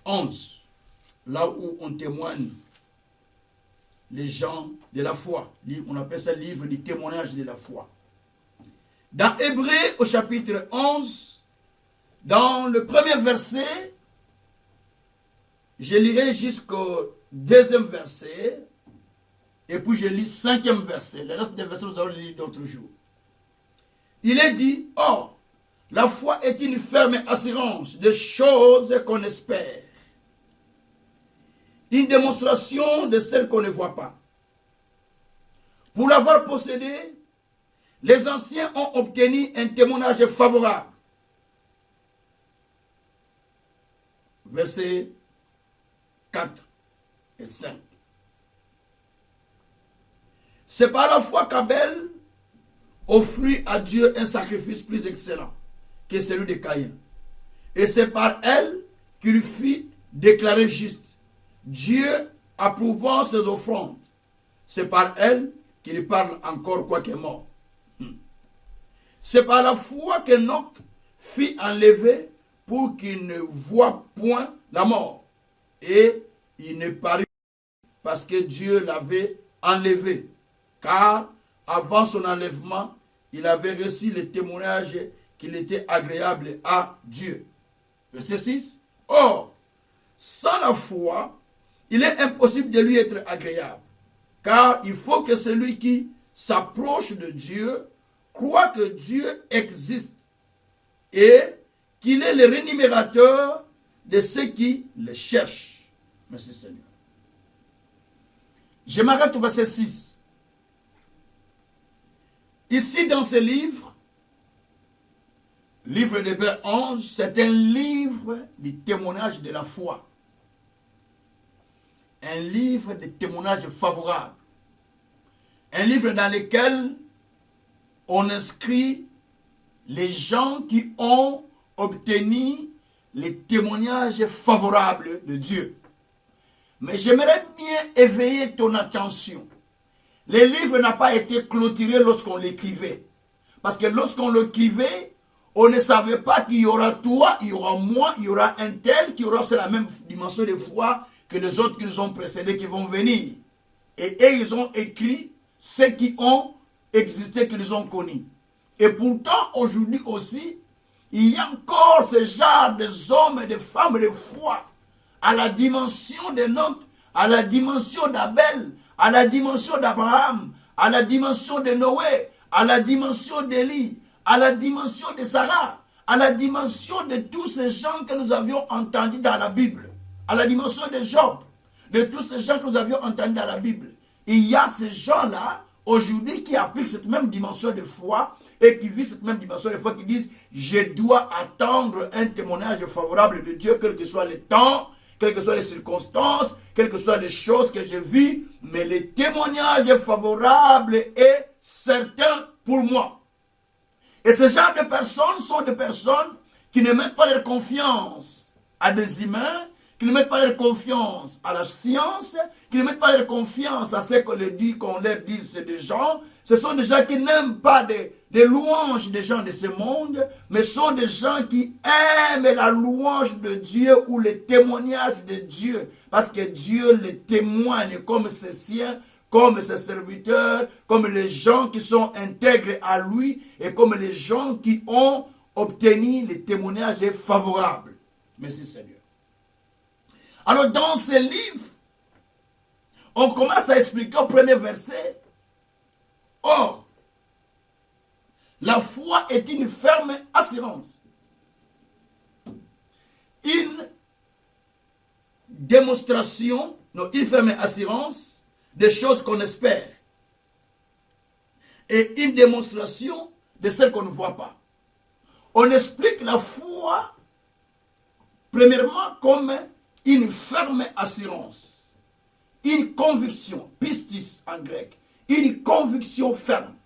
11, là où on témoigne les gens de la foi. On appelle ça le livre du témoignage de la foi. Dans Hébreux, au chapitre 11, dans le premier verset, je lirai jusqu'au deuxième verset, et puis je lis cinquième verset. Le reste des versets, nous allons les lire d'autres jours. Il est dit, or, la foi est une ferme assurance des choses qu'on espère, une démonstration de celles qu'on ne voit pas. Pour l'avoir possédé, les anciens ont obtenu un témoignage favorable. Verset 4 et 5. C'est par la foi qu'Abel offrit à Dieu un sacrifice plus excellent que celui de Caïn. Et c'est par elle qu'il fit déclarer juste, Dieu approuvant ses offrandes. C'est par elle qu'il parle encore quoique mort. C'est par la foi qu'Enoch fit enlever pour qu'il ne voie point la mort. Et il ne parut parce que Dieu l'avait enlevé. Car avant son enlèvement, il avait reçu le témoignage qu'il était agréable à Dieu. Verset 6. Or, sans la foi, il est impossible de lui être agréable. Car il faut que celui qui s'approche de Dieu croit que Dieu existe et qu'il est le rémunérateur de ceux qui le cherchent. Merci Seigneur. Je m'arrête au verset 6. Ici dans ce livre, livre d'Hébreux 11, c'est un livre du témoignage de la foi. Un livre de témoignage favorable. Un livre dans lequel on inscrit les gens qui ont obtenu les témoignages favorables de Dieu. Mais j'aimerais bien éveiller ton attention. Le livre n'a pas été clôturé lorsqu'on l'écrivait. Parce que lorsqu'on l'écrivait, on ne savait pas qu'il y aura toi, il y aura moi, il y aura un tel qui aura la même dimension de foi que les autres qui nous ont précédés qui vont venir. Et eux, ils ont écrit ceux qui ont existé, qui les ont connus. Et pourtant, aujourd'hui aussi, il y a encore ce genre d'hommes et de femmes de foi à la dimension de Noc, à la dimension d'Abel, à la dimension d'Abraham, à la dimension de Noé, à la dimension d'Élie, à la dimension de Sarah, à la dimension de tous ces gens que nous avions entendus dans la Bible, à la dimension de Job, de tous ces gens que nous avions entendus dans la Bible. Il y a ces gens-là, aujourd'hui, qui appliquent cette même dimension de foi et qui vivent cette même dimension de foi, qui disent « Je dois attendre un témoignage favorable de Dieu, quel que soit le temps, quelles que soient les circonstances, quelles que soient les choses que je vis, mais le témoignage favorable est certain pour moi. » Et ce genre de personnes sont des personnes qui ne mettent pas leur confiance à des humains, qui ne mettent pas leur confiance à la science, qui ne mettent pas leur confiance à ce qu'on leur dit, c'est des gens. Ce sont des gens qui n'aiment pas des louanges des gens de ce monde, mais sont des gens qui aiment la louange de Dieu ou le témoignage de Dieu. Parce que Dieu les témoigne comme ses siens, comme ses serviteurs, comme les gens qui sont intègres à lui et comme les gens qui ont obtenu les témoignages favorables. Merci Seigneur. Alors dans ce livre, on commence à expliquer au premier verset. Or, la foi est une ferme assurance. Une démonstration, non, une ferme assurance des choses qu'on espère. Et une démonstration de celles qu'on ne voit pas. On explique la foi, premièrement, comme une ferme assurance. Une conviction, pistis en grec. Une conviction ferme.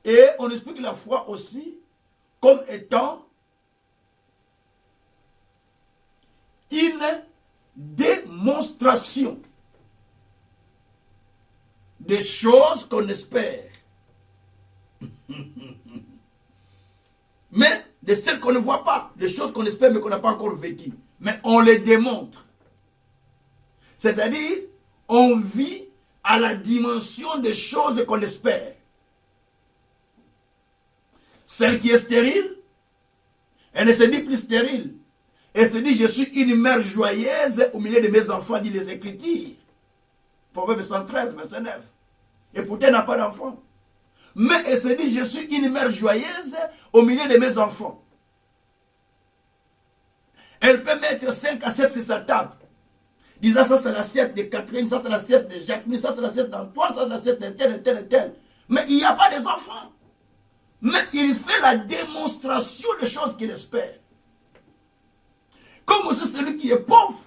Et on explique la foi aussi comme étant une démonstration des choses qu'on espère. Mais de celles qu'on ne voit pas, des choses qu'on espère mais qu'on n'a pas encore vécues. Mais on les démontre. C'est-à-dire, on vit à la dimension des choses qu'on espère. Celle qui est stérile, elle ne se dit plus stérile. Elle se dit, je suis une mère joyeuse au milieu de mes enfants, dit les Écritures. Proverbe 113, verset 9. Et pourtant, elle n'a pas d'enfant. Mais elle se dit, je suis une mère joyeuse au milieu de mes enfants. Elle peut mettre 5 assiettes sur sa table. Disant, ça c'est l'assiette de Catherine, ça c'est l'assiette de Jacqueline, ça c'est l'assiette d'Antoine, ça c'est l'assiette de tel et tel et tel. Mais il n'y a pas des enfants. Mais il fait la démonstration des choses qu'il espère. Comme aussi celui qui est pauvre.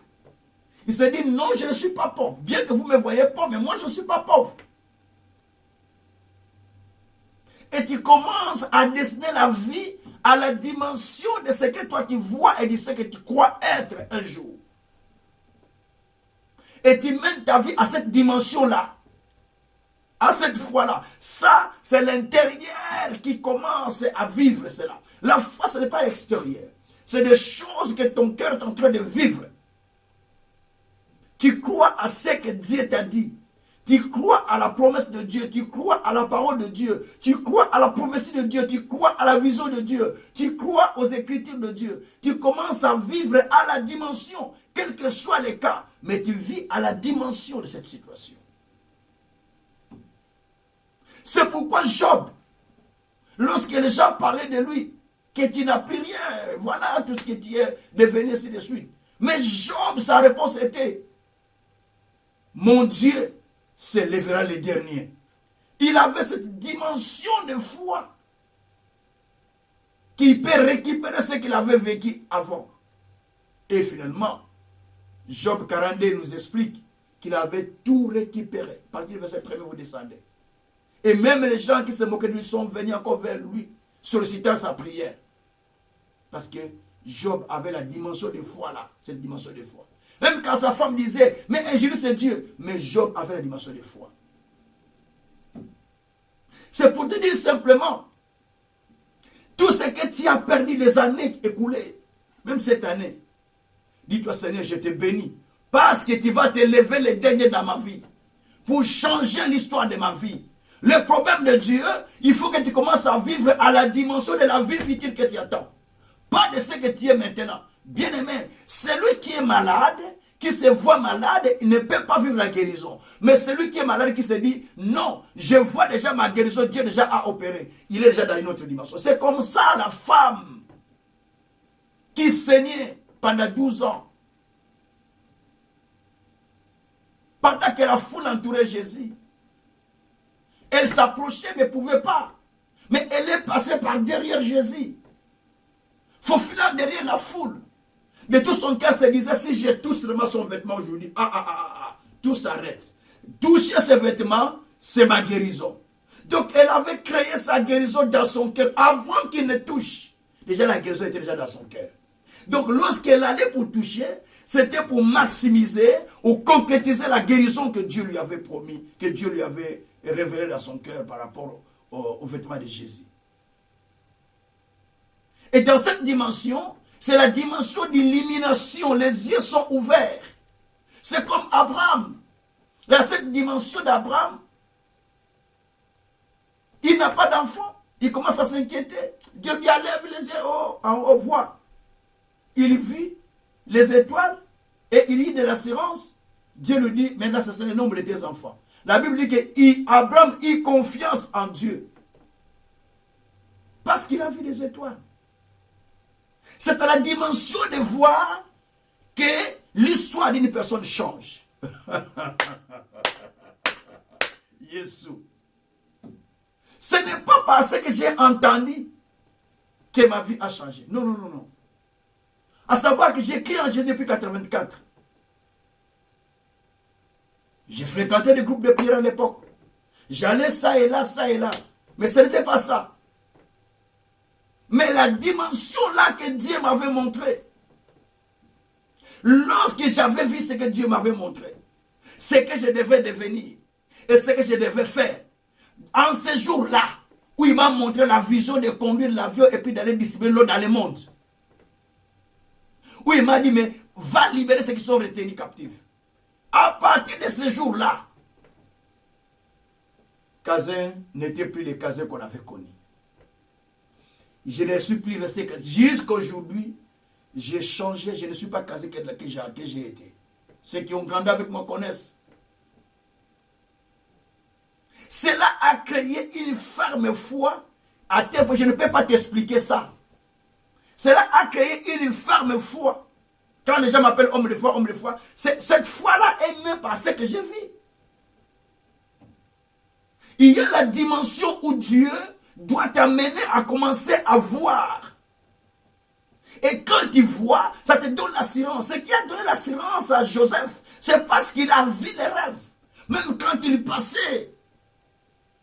Il se dit, non, je ne suis pas pauvre. Bien que vous me voyez pauvre, mais moi je ne suis pas pauvre. Et tu commences à dessiner la vie à la dimension de ce que toi tu vois et de ce que tu crois être un jour. Et tu mènes ta vie à cette dimension-là. À cette foi-là. Ça, c'est l'intérieur qui commence à vivre cela. La foi, ce n'est pas l'extérieur. C'est des choses que ton cœur est en train de vivre. Tu crois à ce que Dieu t'a dit. Tu crois à la promesse de Dieu. Tu crois à la parole de Dieu. Tu crois à la prophétie de Dieu. Tu crois à la vision de Dieu. Tu crois aux écritures de Dieu. Tu commences à vivre à la dimension, quel que soit le cas. Mais tu vis à la dimension de cette situation. C'est pourquoi Job, lorsque les gens parlaient de lui, que tu n'as plus rien, voilà tout ce que tu es devenu, ainsi de suite. Mais Job, sa réponse était, mon Dieu se lèvera le dernier. » » Il avait cette dimension de foi. qu'il peut récupérer ce qu'il avait vécu avant. Et finalement, Job 42 nous explique qu'il avait tout récupéré. À partir du verset 1er, vous descendez. Et même les gens qui se moquaient de lui sont venus encore vers lui, sollicitant sa prière. Parce que Job avait la dimension de foi là, cette dimension de foi. Même quand sa femme disait, mais injurie c'est Dieu, mais Job avait la dimension de foi. C'est pour te dire simplement, tout ce que tu as perdu les années écoulées, même cette année, dis-toi Seigneur, je te bénis, parce que tu vas te lever les derniers dans ma vie, pour changer l'histoire de ma vie. Le problème de Dieu, il faut que tu commences à vivre à la dimension de la vie future que tu attends. Pas de ce que tu es maintenant. Bien-aimé, celui qui est malade, qui se voit malade, il ne peut pas vivre la guérison. Mais celui qui est malade, qui se dit, non, je vois déjà ma guérison, Dieu déjà a opéré. Il est déjà dans une autre dimension. C'est comme ça la femme qui saignait pendant 12 ans. Pendant que la foule entourait Jésus. Elle s'approchait mais ne pouvait pas. Mais elle est passée par derrière Jésus. Faufilant derrière la foule. Mais tout son cœur se disait, si je touche seulement son vêtement aujourd'hui, tout s'arrête. Toucher ses vêtements, c'est ma guérison. Donc elle avait créé sa guérison dans son cœur avant qu'il ne touche. Déjà la guérison était déjà dans son cœur. Donc lorsqu'elle allait pour toucher, c'était pour maximiser ou concrétiser la guérison que Dieu lui avait promis, que Dieu lui avait révélé dans son cœur par rapport aux vêtements de Jésus. Et dans cette dimension, c'est la dimension d'illumination. Les yeux sont ouverts. C'est comme Abraham. Dans cette dimension d'Abraham, il n'a pas d'enfant. Il commence à s'inquiéter. Dieu lui lève les yeux en haut, voit. Il vit les étoiles et il y de l'assurance. Dieu lui dit, maintenant c'est le nombre de tes enfants. La Bible dit qu'Abraham eut confiance en Dieu. Parce qu'il a vu les étoiles. C'est à la dimension de voir que l'histoire d'une personne change. Jésus. Ce n'est pas parce que j'ai entendu que ma vie a changé. Non, non, non, non. À savoir que j'ai créé en Jésus depuis 1984. J'ai fréquenté des groupes de prière à l'époque. J'allais ça et là, ça et là. Mais ce n'était pas ça. Mais la dimension là que Dieu m'avait montré, lorsque j'avais vu ce que Dieu m'avait montré, ce que je devais devenir et ce que je devais faire, en ce jour-là, où il m'a montré la vision de conduire l'avion et puis d'aller distribuer l'eau dans le monde, où il m'a dit, mais va libérer ceux qui sont retenus captifs. À partir de ce jour-là, Kazin n'était plus le Kazin qu'on avait connu. Je ne suis plus resté que jusqu'à aujourd'hui, j'ai changé, je ne suis pas Kazin que j'ai été. Ceux qui ont grandi avec moi connaissent. Cela a créé une ferme foi à tel point, je ne peux pas t'expliquer ça. Cela a créé une ferme foi. Quand les gens m'appellent homme de foi, cette foi-là est née par ce que j'ai vu. Il y a la dimension où Dieu doit t'amener à commencer à voir. Et quand tu vois, ça te donne l'assurance. Ce qui a donné l'assurance à Joseph, c'est parce qu'il a vu les rêves. Même quand il passait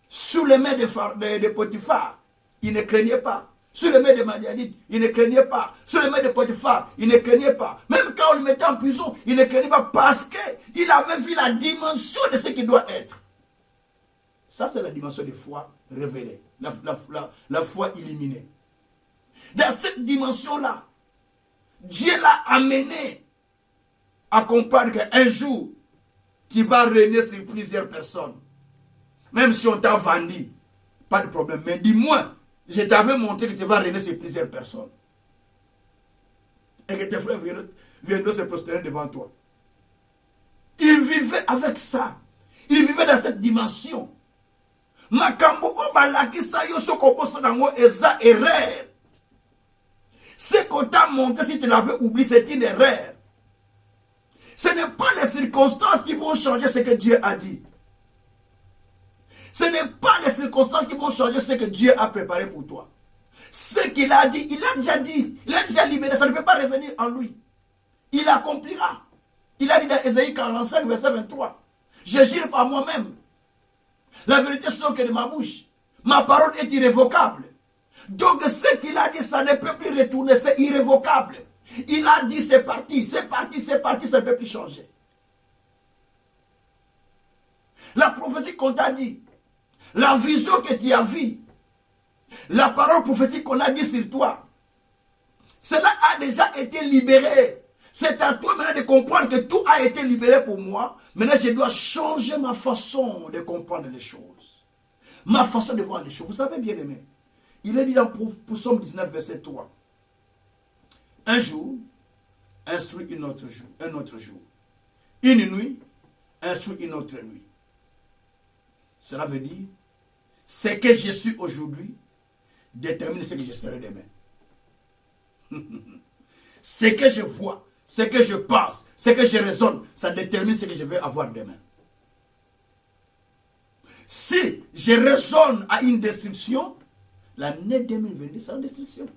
sous les mains de Potiphar, il ne craignait pas. Sous les mains de Madianite, il ne craignait pas. Sous les mains de Potiphar, il ne craignait pas. Même quand on le mettait en prison, il ne craignait pas parce qu'il avait vu la dimension de ce qu'il doit être. Ça, c'est la dimension de foi révélée. La foi illuminée. Dans cette dimension-là, Dieu l'a amené à comprendre qu'un jour, tu vas régner sur plusieurs personnes. Même si on t'a vendu, pas de problème. Mais dis-moi, je t'avais montré que tu vas régner sur plusieurs personnes. Et que tes frères viendront se prosterner devant toi. Il vivait avec ça. Il vivait dans cette dimension. Makambo obalakisa yo sokoboso nango eza erreur. Ce qu'on t'a montré, si tu l'avais oublié, c'est une erreur. Ce n'est pas les circonstances qui vont changer ce que Dieu a dit. Ce n'est pas les circonstances qui vont changer ce que Dieu a préparé pour toi. Ce qu'il a dit, il a déjà libéré, ça ne peut pas revenir en lui. Il accomplira. Il a dit dans Ésaïe 45, verset 23. Je jure par moi-même. La vérité sort que de ma bouche. Ma parole est irrévocable. Donc ce qu'il a dit, ça ne peut plus retourner, c'est irrévocable. Il a dit c'est parti, c'est parti, c'est parti, ça ne peut plus changer. La prophétie qu'on t'a dit, la vision que tu as vue, la parole prophétique qu'on a dit sur toi, cela a déjà été libéré. C'est à toi maintenant de comprendre que tout a été libéré pour moi. Maintenant, je dois changer ma façon de comprendre les choses. Ma façon de voir les choses. Vous savez, bien aimé, il est dit dans Psaume 19, verset 3. Un jour, instruit un autre jour. Une nuit, instruit une autre nuit. Cela veut dire, ce que je suis aujourd'hui détermine ce que je serai demain. Ce que je vois, ce que je pense, ce que je raisonne, ça détermine ce que je vais avoir demain. Si je raisonne à une destruction, l'année 2022 sera une destruction.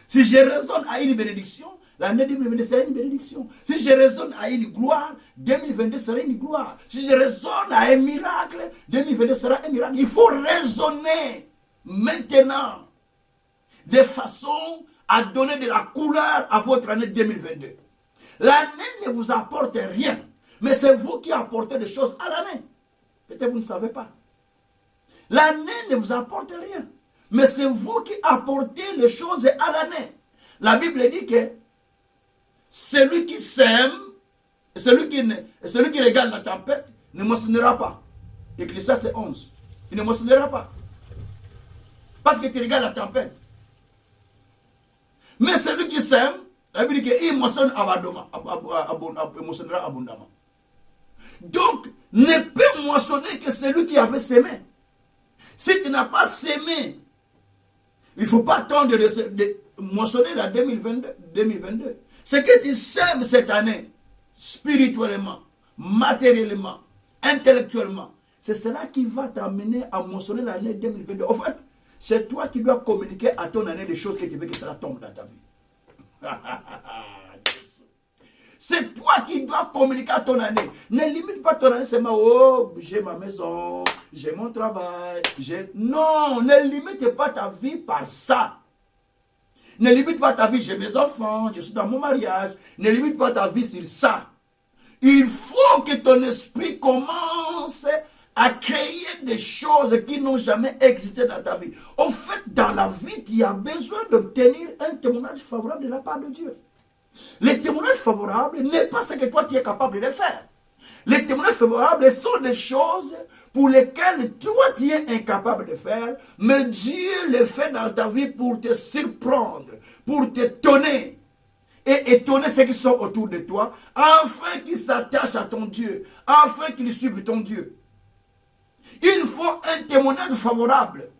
Si je raisonne à une bénédiction, l'année 2022 sera une bénédiction. Si je raisonne à une gloire, 2022 sera une gloire. Si je raisonne à un miracle, 2022 sera un miracle. Il faut raisonner maintenant de façon à donner de la couleur à votre année 2022. L'année ne vous apporte rien, mais c'est vous qui apportez des choses à l'année. Peut-être vous ne savez pas. L'année ne vous apporte rien, mais c'est vous qui apportez les choses à l'année. La Bible dit que celui qui sème, celui qui regarde la tempête, ne moissonnera pas. Ecclésiaste 11. Il ne moissonnera pas. Parce que tu regardes la tempête. Mais celui qui sème, la Bible dit qu'il moissonnera abondamment. Donc, ne peut moissonner que celui qui avait semé. Si tu n'as pas sémé, il ne faut pas attendre de moissonner la 2022. Ce que tu sèmes cette année, spirituellement, matériellement, intellectuellement, c'est cela qui va t'amener à moissonner l'année 2022. En fait, c'est toi qui dois communiquer à ton année les choses que tu veux que cela tombe dans ta vie. C'est toi qui dois communiquer à ton année. Ne limite pas ton année seulement, oh, j'ai ma maison, j'ai mon travail, non, ne limite pas ta vie par ça. Ne limite pas ta vie, j'ai mes enfants, je suis dans mon mariage. Ne limite pas ta vie sur ça. Il faut que ton esprit commence à créer des choses qui n'ont jamais existé dans ta vie. En fait, dans la vie, tu as besoin d'obtenir un témoignage favorable de la part de Dieu. Les témoignages favorables n'est pas ce que toi tu es capable de faire. Les témoignages favorables sont des choses pour lesquelles toi tu es incapable de faire, mais Dieu les fait dans ta vie pour te surprendre, pour t'étonner et étonner ceux qui sont autour de toi, afin qu'ils s'attachent à ton Dieu, afin qu'ils suivent ton Dieu. Il faut un témoignage favorable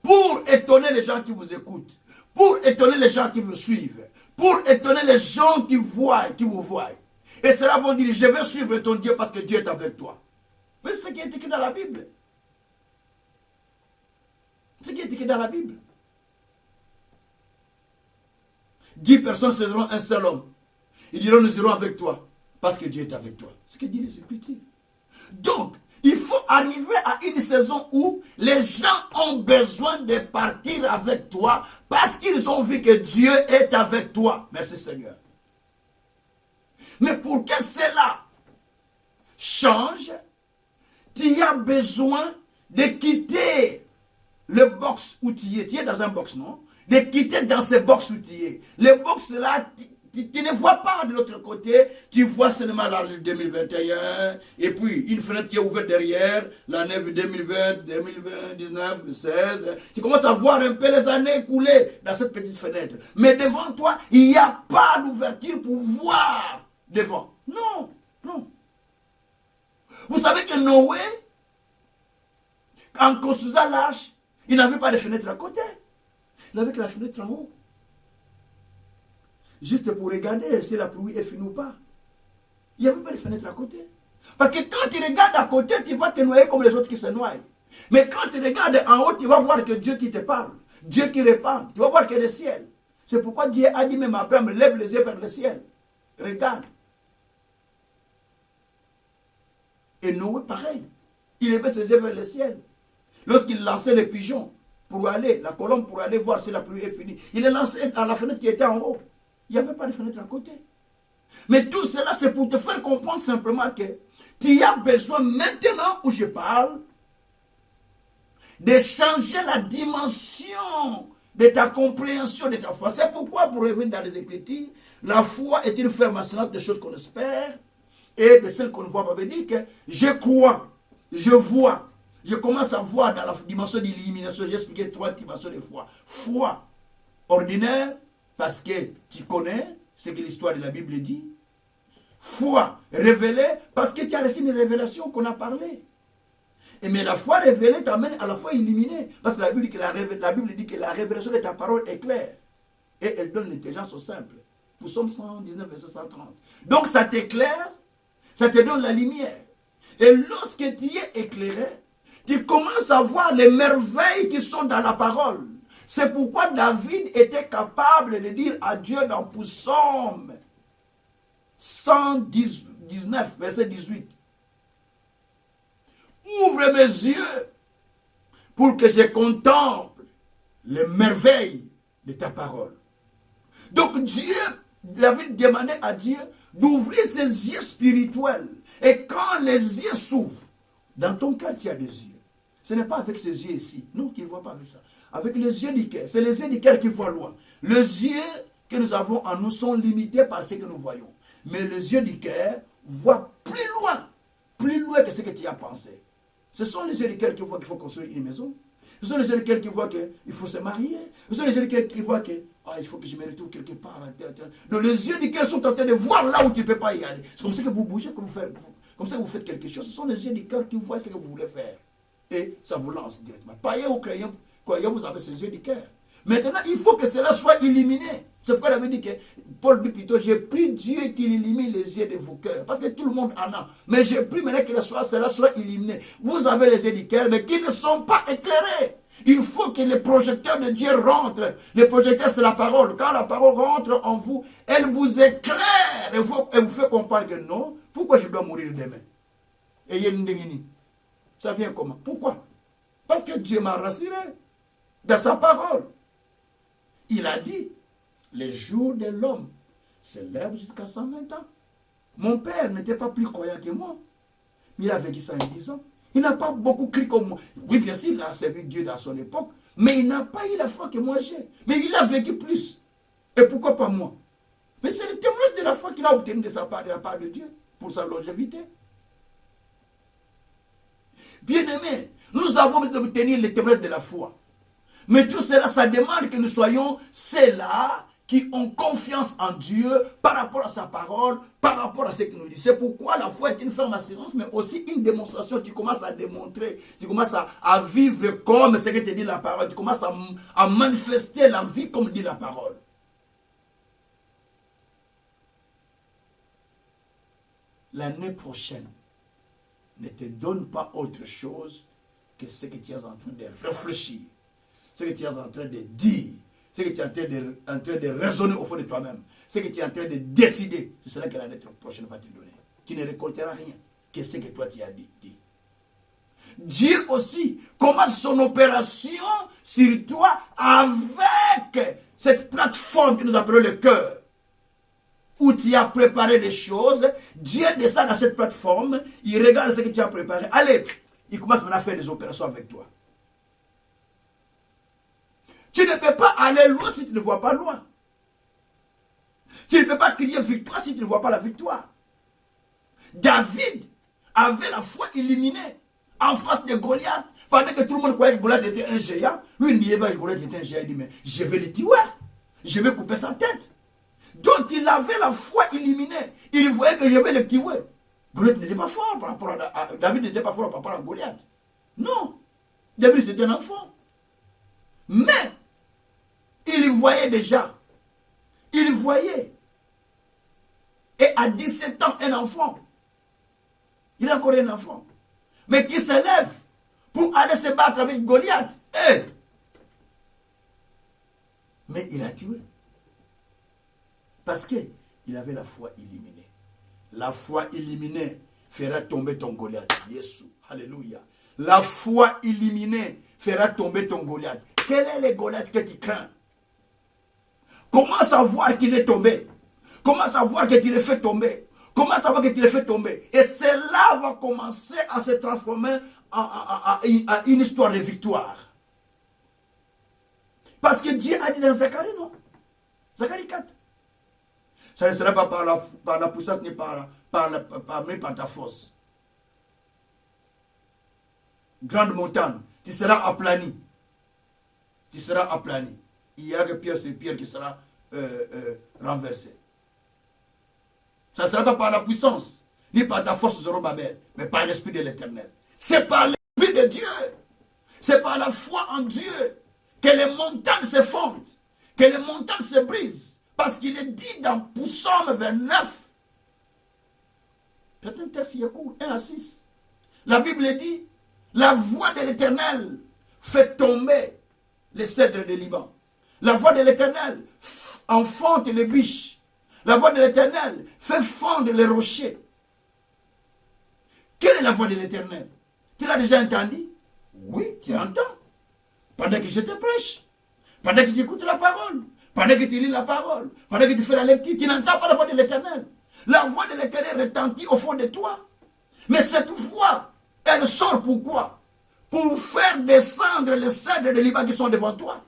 pour étonner les gens qui vous écoutent, pour étonner les gens qui vous suivent, pour étonner les gens qui vous voient. Et cela vont dire, je vais suivre ton Dieu parce que Dieu est avec toi. Mais c'est ce qui est écrit dans la Bible. Ce qui est écrit dans la Bible. 10 personnes seront un seul homme. Ils diront, nous irons avec toi parce que Dieu est avec toi. C'est ce que dit les Écritures. Donc, il faut arriver à une saison où les gens ont besoin de partir avec toi parce qu'ils ont vu que Dieu est avec toi. Merci Seigneur. Mais pour que cela change, tu as besoin de quitter le box où tu es. Tu es dans un box, non? De quitter dans ce box où tu es. Le box là, tu ne vois pas de l'autre côté, tu vois seulement l'année 2021, et puis une fenêtre qui est ouverte derrière, l'année 2020, 2019, 2016. Tu commences à voir un peu les années écoulées dans cette petite fenêtre. Mais devant toi, il n'y a pas d'ouverture pour voir devant. Non, non. Vous savez que Noé, en construisant l'arche, il n'avait pas de fenêtre à côté. Il avait que la fenêtre en haut. Juste pour regarder si la pluie est finie ou pas. Il n'y avait pas de fenêtre à côté. Parce que quand tu regardes à côté, tu vas te noyer comme les autres qui se noient. Mais quand tu regardes en haut, tu vas voir que Dieu qui te parle. Dieu qui répand, tu vas voir que le ciel. C'est pourquoi Dieu a dit même à Abraham, lève les yeux vers le ciel. Regarde. Et Noé, pareil. Il levait ses yeux vers le ciel. Lorsqu'il lançait les pigeons pour aller, la colombe pour aller voir si la pluie est finie, il les lançait à la fenêtre qui était en haut. Il n'y avait pas de fenêtre à côté. Mais tout cela, c'est pour te faire comprendre simplement que tu as besoin, maintenant où je parle, de changer la dimension de ta compréhension de ta foi. C'est pourquoi, pour revenir dans les Écritures, la foi est une ferme assurance des choses qu'on espère et de celles qu'on ne voit pas. Ça veut dire que je crois, je vois, je commence à voir dans la dimension d'illumination. J'ai expliqué 3 dimensions de foi. Foi ordinaire, parce que tu connais ce que l'histoire de la Bible dit. Foi révélée, parce que tu as reçu une révélation qu'on a parlé. Mais la foi révélée t'amène à la foi illuminée. Parce que la Bible dit que la révélation de ta parole est claire. Et elle donne l'intelligence au simple. Nous sommes 119, verset 130. Donc ça t'éclaire, ça te donne la lumière. Et lorsque tu es éclairé, tu commences à voir les merveilles qui sont dans la parole. C'est pourquoi David était capable de dire à Dieu dans Psaume 119, verset 18. Ouvre mes yeux pour que je contemple les merveilles de ta parole. Donc David demandait à Dieu d'ouvrir ses yeux spirituels. Et quand les yeux s'ouvrent, dans ton cœur tu as des yeux. Ce n'est pas avec ces yeux ici. Non, tu ne vois pas avec ça. Avec les yeux du cœur. C'est les yeux du cœur qui voient loin. Les yeux que nous avons en nous sont limités par ce que nous voyons. Mais les yeux du cœur voient plus loin que ce que tu as pensé. Ce sont les yeux du cœur qui voient qu'il faut construire une maison. Ce sont les yeux du cœur qui voient qu'il faut se marier. Ce sont les yeux du cœur qui voient qu'il faut que je me retrouve quelque part. Donc les yeux du cœur sont en train de voir là où tu ne peux pas y aller. C'est comme ça que vous bougez, comme ça que vous faites quelque chose. Ce sont les yeux du cœur qui voient ce que vous voulez faire. Et ça vous lance directement. Païens ou croyants, vous avez ces yeux du cœur. Maintenant, il faut que cela soit illuminé. C'est pourquoi il avait dit que, Paul dit plutôt, j'ai pris Dieu qu'il illumine les yeux de vos cœurs. Parce que tout le monde en a. Mais j'ai pris maintenant que cela soit illuminé. Vous avez les yeux du cœur, mais qui ne sont pas éclairés. Il faut que les projecteurs de Dieu rentrent. Les projecteurs, c'est la parole. Quand la parole rentre en vous, elle vous éclaire. Elle vous fait comprendre que non, pourquoi je dois mourir demain? Et ça vient comment? Pourquoi? Parce que Dieu m'a rassuré dans sa parole. Il a dit, les jours de l'homme s'élèvent jusqu'à 120 ans. Mon père n'était pas plus croyant que moi. Mais il a vécu 110 ans. Il n'a pas beaucoup cru comme moi. Oui, bien sûr, il a servi Dieu dans son époque. Mais il n'a pas eu la foi que moi j'ai. Mais il a vécu plus. Et pourquoi pas moi? Mais c'est le témoignage de la foi qu'il a obtenu de la part de Dieu pour sa longévité. Bien-aimés, nous avons besoin d'obtenir le témoignage de la foi. Mais tout cela, ça demande que nous soyons ceux-là qui ont confiance en Dieu par rapport à sa parole, par rapport à ce qu'il nous dit. C'est pourquoi la foi est une ferme assurance, mais aussi une démonstration. Tu commences à démontrer, tu commences à vivre comme ce que te dit la parole. Tu commences à manifester la vie comme dit la parole. L'année prochaine, ne te donne pas autre chose que ce que tu es en train de réfléchir, ce que tu es en train de dire, ce que tu es en train de raisonner au fond de toi-même, ce que tu es en train de décider. C'est cela que l'année prochaine va te donner. Tu ne récolteras rien que ce que toi tu as dit. Dieu aussi commence son opération sur toi avec cette plateforme que nous appelons le cœur. Où tu as préparé des choses, Dieu descend dans cette plateforme, il regarde ce que tu as préparé. Allez, il commence maintenant à faire des opérations avec toi. Tu ne peux pas aller loin si tu ne vois pas loin. Tu ne peux pas crier victoire si tu ne vois pas la victoire. David avait la foi illuminée en face de Goliath. Pendant que tout le monde croyait que Goliath était un géant, lui il n'y avait pas que Goliath était un géant. Il dit, mais je vais le tuer. Je vais couper sa tête. Donc il avait la foi illuminée. Il voyait que je vais le tuer. Goliath n'était pas fort par rapport à David n'était pas fort par rapport à Goliath. Non. David c'était un enfant. Mais il voyait déjà. Il voyait. Et à 17 ans, un enfant. Il est encore un enfant. Mais qui s'élève pour aller se battre avec Goliath. Mais il a tué. Parce qu'il avait la foi illuminée. La foi illuminée fera tomber ton Goliath. Jésus. Alléluia. La foi illuminée fera tomber ton Goliath. Quel est le Goliath que tu crains? Comment savoir qu'il est tombé? Comment savoir que tu l'as fait tomber? Comment savoir que tu l'as fait tomber? Et cela va commencer à se transformer en une histoire de victoire. Parce que Dieu a dit dans Zacharie, non? Zacharie 4. Ça ne sera pas par la puissance ni par ta force. Grande montagne, tu seras aplani. Tu seras aplani. Il y a que pierre sur pierre qui sera renversé. Ça ne sera pas par la puissance, ni par ta force, Zorobabel, mais par l'Esprit de l'Éternel. C'est par l'Esprit de Dieu. C'est par la foi en Dieu que les montagnes se fondent, que les montagnes se brisent. Parce qu'il est dit dans Psaume 29, c'est un texte qui est court, 1 à 6. La Bible dit, la voix de l'Éternel fait tomber les cèdres de Liban. La voix de l'Éternel enfante les biches. La voix de l'Éternel fait fondre les rochers. Quelle est la voix de l'Éternel? Tu l'as déjà entendu? Oui, tu entends. Pendant que je te prêche, pendant que tu écoutes la parole, pendant que tu lis la parole, pendant que tu fais la lecture, tu n'entends pas la voix de l'Éternel. La voix de l'Éternel retentit au fond de toi. Mais cette voix, elle sort pourquoi? Pour faire descendre les cèdres de Liban qui sont devant toi.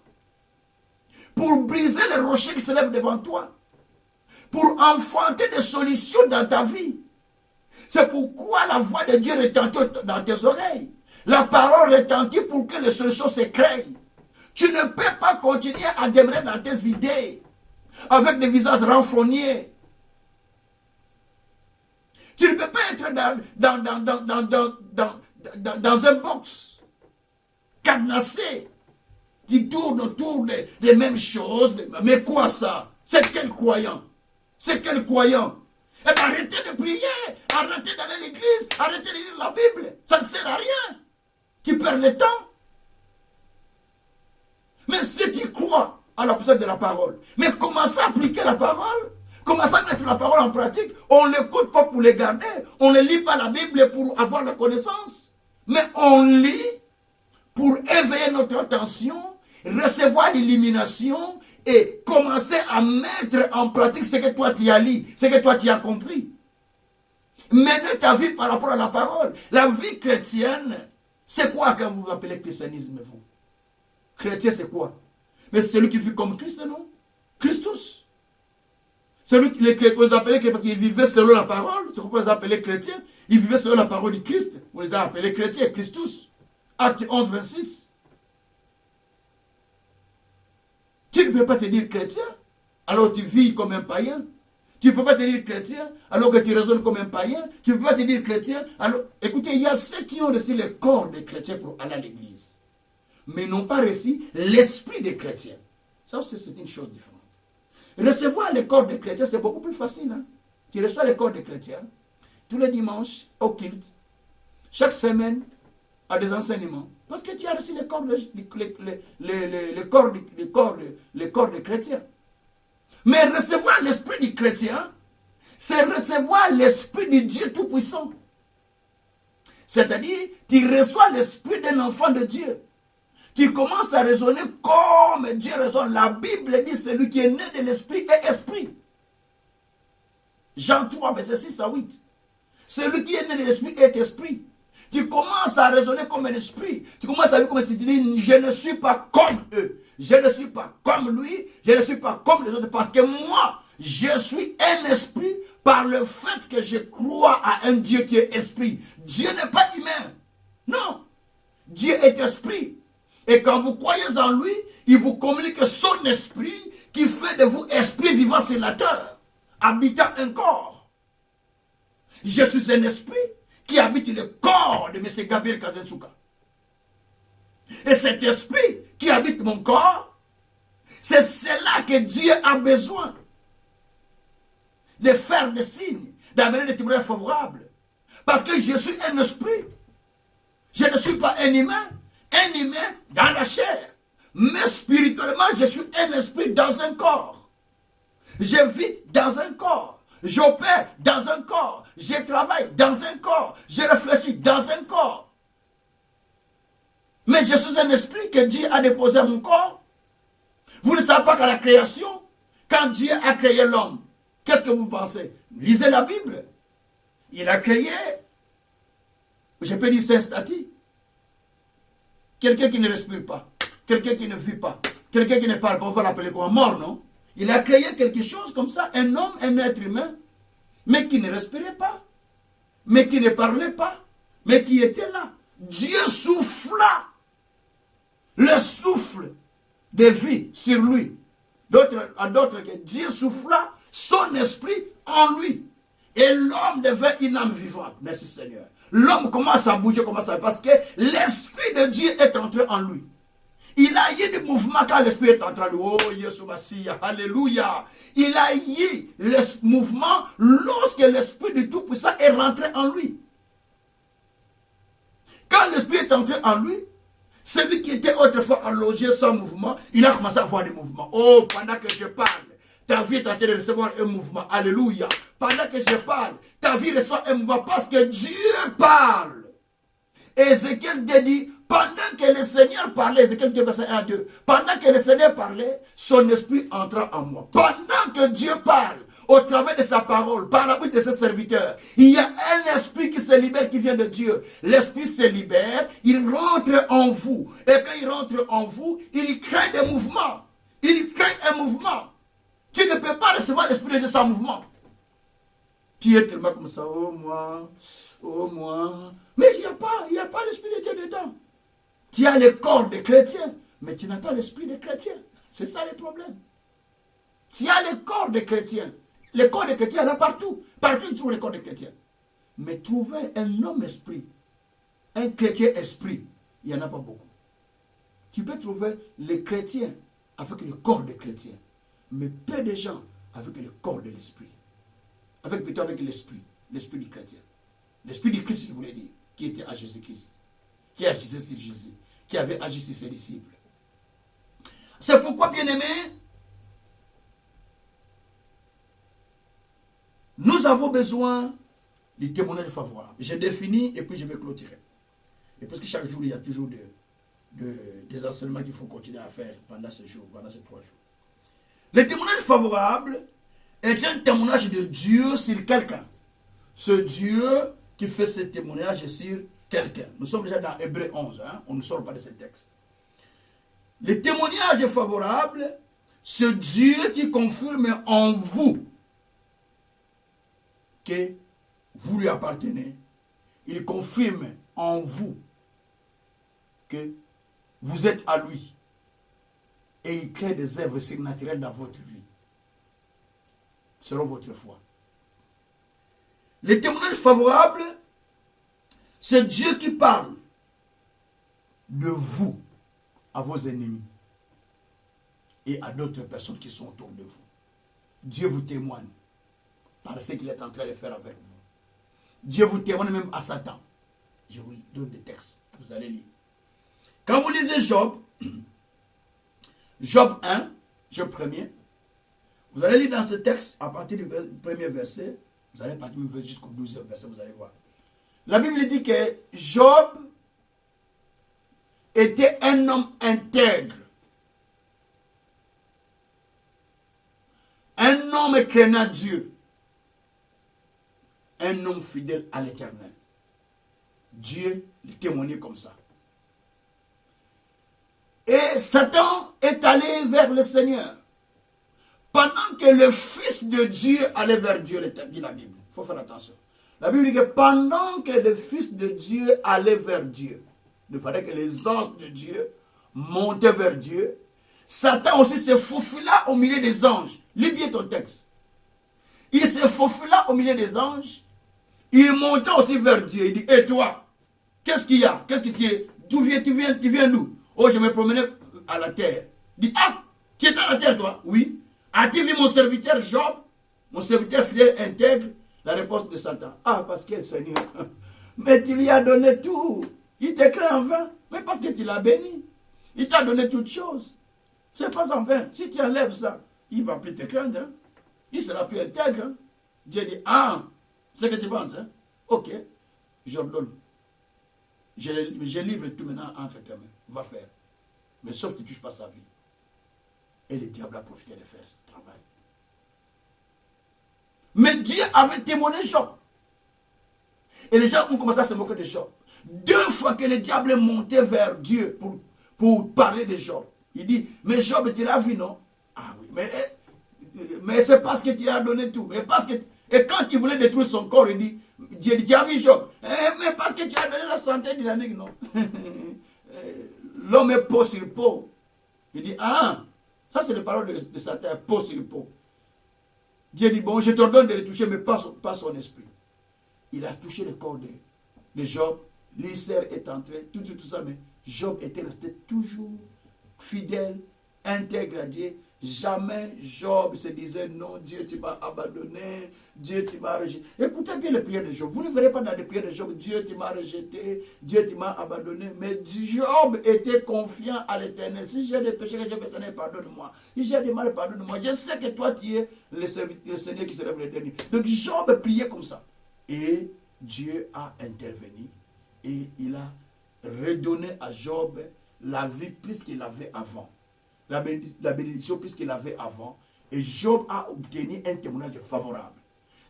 Pour briser les rochers qui se lèvent devant toi. Pour enfanter des solutions dans ta vie. C'est pourquoi la voix de Dieu retentit dans tes oreilles. La parole retentit pour que les solutions se créent. Tu ne peux pas continuer à demeurer dans tes idées avec des visages renfrognés. Tu ne peux pas être dans un box cadenassé. Tu tournes autour des mêmes choses. Mais quoi ça? C'est quel croyant? C'est quel croyant? Eh bien, arrêtez de prier, arrêtez d'aller à l'église, arrêtez de lire la Bible. Ça ne sert à rien. Tu perds le temps. Mais si tu crois à la puissance de la parole, mais commence à appliquer la parole, commence à mettre la parole en pratique. On ne l'écoute pas pour les garder, on ne lit pas la Bible pour avoir la connaissance, mais on lit pour éveiller notre attention, recevoir l'illumination et commencer à mettre en pratique ce que toi tu as lu, ce que toi tu as compris. Menez ta vie par rapport à la parole. La vie chrétienne, c'est quoi quand vous appelez christianisme, vous? Chrétien, c'est quoi? Mais c'est celui qui vit comme Christ, non? Christus. Celui que les chrétiens, vous appelez parce qu'ils vivaient selon la parole. C'est pourquoi vous les appelez chrétiens. Ils vivaient selon la parole du Christ. Vous les appelez chrétiens, Christus. Acte 11, 26. Tu ne peux pas te dire chrétien, alors tu vis comme un païen. Tu ne peux pas te dire chrétien, alors que tu raisonnes comme un païen. Tu ne peux pas te dire chrétien, alors... Écoutez, il y a ceux qui ont reçu le corps des chrétiens pour aller à l'église, mais n'ont pas reçu l'esprit des chrétiens. Ça aussi, c'est une chose différente. Recevoir le corps des chrétiens, c'est beaucoup plus facile. Hein? Tu reçois le corps des chrétiens, tous les dimanches, au culte, chaque semaine, à des enseignements. Parce que tu as reçu le corps des chrétiens. Mais recevoir l'esprit du chrétien, c'est recevoir l'esprit du Dieu Tout-Puissant. C'est-à-dire, tu reçois l'esprit d'un enfant de Dieu. Tu commences à raisonner comme Dieu raisonne. La Bible dit celui qui est né de l'esprit est esprit. Jean 3, verset 6 à 8. Celui qui est né de l'esprit est esprit. Tu commences à raisonner comme un esprit. Tu commences à vivre comme si tu dis, je ne suis pas comme eux. Je ne suis pas comme lui. Je ne suis pas comme les autres. Parce que moi, je suis un esprit par le fait que je crois à un Dieu qui est esprit. Dieu n'est pas humain. Non. Dieu est esprit. Et quand vous croyez en lui, il vous communique son esprit qui fait de vous esprit vivant sur la terre, habitant un corps. Je suis un esprit qui habite le corps de M. Gabriel Kazensuka. Et cet esprit qui habite mon corps, c'est cela que Dieu a besoin de faire des signes, d'amener des témoignages favorables. Parce que je suis un esprit. Je ne suis pas un humain dans la chair. Mais spirituellement, Actuellement, je suis un esprit dans un corps. Je vis dans un corps. J'opère dans un corps. Je travaille dans un corps. Je réfléchis dans un corps. Mais je suis un esprit que Dieu a déposé à mon corps. Vous ne savez pas qu'à la création, quand Dieu a créé l'homme, qu'est-ce que vous pensez? Lisez la Bible. Il a créé, je peux dire c'est un statut. Quelqu'un qui ne respire pas, quelqu'un qui ne vit pas, quelqu'un qui ne parle pas, on va l'appeler comme mort, non? Il a créé quelque chose comme ça, un homme, un être humain, mais qui ne respirait pas, mais qui ne parlait pas, mais qui était là. Dieu souffla le souffle de vie sur lui. À d'autres que Dieu souffla son esprit en lui. Et l'homme devint une âme vivante. Merci Seigneur. L'homme commence à bouger, parce que l'esprit de Dieu est entré en lui. Il a eu du mouvement quand l'esprit est entré en lui. Oh, Yeshua Mashiach, alléluia. Il a eu le mouvement lorsque l'esprit du Tout-Puissant est rentré en lui. Quand l'esprit est entré en lui, celui qui était autrefois allongé sans mouvement, il a commencé à avoir des mouvements. Oh, pendant que je parle, ta vie est en train de recevoir un mouvement. Alléluia. Pendant que je parle, ta vie reçoit un mouvement parce que Dieu parle. Ézéchiel dit, pendant que le Seigneur parlait, Ézéchiel 2, verset 1 à 2, pendant que le Seigneur parlait, son esprit entra en moi. Pendant que Dieu parle, au travers de sa parole, par la bouche de ses serviteurs, il y a un esprit qui se libère, qui vient de Dieu. L'esprit se libère, il rentre en vous. Et quand il rentre en vous, il crée des mouvements. Il crée un mouvement. Tu ne peux pas recevoir l'esprit de Dieu sans mouvement. Tu es tellement comme ça, oh moi, oh moi. Mais il n'y a pas l'esprit de Dieu dedans. Tu as le corps des chrétiens, mais tu n'as pas l'esprit des chrétiens. C'est ça le problème. Tu as le corps des chrétiens. Le corps des chrétiens, là partout. Partout, tu trouves le corps des chrétiens. Mais trouver un homme esprit, un chrétien esprit, il n'y en a pas beaucoup. Tu peux trouver les chrétiens avec le corps des chrétiens, mais peu de gens avec le corps de l'esprit. Plutôt avec l'esprit du chrétien. L'esprit du Christ, je voulais dire, qui était à Jésus-Christ, qui agissait sur Jésus, qui avait agi sur ses disciples. C'est pourquoi, bien-aimés, nous avons besoin du témoignage favorable. J'ai défini et puis je vais clôturer. Et parce que chaque jour, il y a toujours des enseignements qu'il faut continuer à faire pendant ce jour, pendant ces 3 jours. Le témoignage favorable est un témoignage de Dieu sur quelqu'un. Ce Dieu qui fait ce témoignage sur quelqu'un. Nous sommes déjà dans Hébreux 11, hein? On ne sort pas de ce texte. Le témoignage favorable, c'est Dieu qui confirme en vous que vous lui appartenez. Il confirme en vous que vous êtes à lui. Et il crée des œuvres surnaturelles dans votre vie, selon votre foi. Le témoignage favorable, c'est Dieu qui parle de vous à vos ennemis et à d'autres personnes qui sont autour de vous. Dieu vous témoigne par ce qu'il est en train de faire avec vous. Dieu vous témoigne même à Satan. Je vous donne des textes que vous allez lire. Quand vous lisez Job, Job 1, Job 1er, vous allez lire dans ce texte, à partir du premier verset, vous allez partir jusqu'au 12e verset, vous allez voir. La Bible dit que Job était un homme intègre. Un homme craignant Dieu. Un homme fidèle à l'Éternel. Dieu le témoignait comme ça. Et Satan est allé vers le Seigneur. Pendant que le Fils de Dieu allait vers Dieu, dit la Bible. Il faut faire attention. La Bible dit que pendant que le Fils de Dieu allait vers Dieu, il fallait que les anges de Dieu montaient vers Dieu. Satan aussi se faufila au milieu des anges. Lis bien ton texte. Il se faufila au milieu des anges. Il montait aussi vers Dieu. Il dit, et toi, qu'est-ce qu'il y a? Qu'est-ce que tu es? Tu viens d'où? Oh, je me promenais à la terre. Il dit, ah, tu étais à la terre, toi? Oui. As-tu vu mon serviteur Job? Mon serviteur fidèle intègre? La réponse de Satan. Ah, parce que Seigneur, mais tu lui as donné tout. Il te crée en vain. Mais parce que tu l'as béni. Il t'a donné toutes choses. C'est pas en vain. Si tu enlèves ça, il ne va plus te craindre. Hein. Il sera plus intègre. Hein. Dieu dit, ah, c'est ce que tu penses. Hein? Ok, j'ordonne. Je livre tout maintenant entre tes mains. Va faire. Mais sauf que tu ne touches pas sa vie. Et le diable a profité de faire ce travail. Mais Dieu avait témoigné Job. Et les gens ont commencé à se moquer de Job. 2 fois que le diable est monté vers Dieu pour parler de Job. Il dit, mais Job, tu l'as vu, non? Ah oui, mais c'est parce que tu as donné tout. Mais parce que, et quand il voulait détruire son corps, il dit, Dieu dit, tu as vu Job? Mais parce que tu as donné la santé dynamique, non? L'homme est peau sur peau. Il dit, ah, ça c'est les paroles de Satan, peau sur peau. Dieu dit, bon, je t'ordonne de le toucher, mais pas son esprit. Il a touché le corps de Job. L'ulcère est entré, tout ça, mais Job était resté toujours fidèle, intègre à Dieu. Jamais Job se disait, non, Dieu tu m'as abandonné, Dieu tu m'as rejeté. Écoutez bien les prières de Job. Vous ne verrez pas dans les prières de Job, Dieu tu m'as rejeté, Dieu tu m'as abandonné. Mais Job était confiant à l'Éternel. Si j'ai des péchés que j'ai fait, pardonne-moi. Si j'ai des mal, pardonne-moi. Je sais que toi tu es le Seigneur qui se lève le dernier. Donc Job priait comme ça. Et Dieu a intervenu et il a redonné à Job la vie plus qu'il avait avant. La bénédiction plus qu'il avait avant. Et Job a obtenu un témoignage favorable.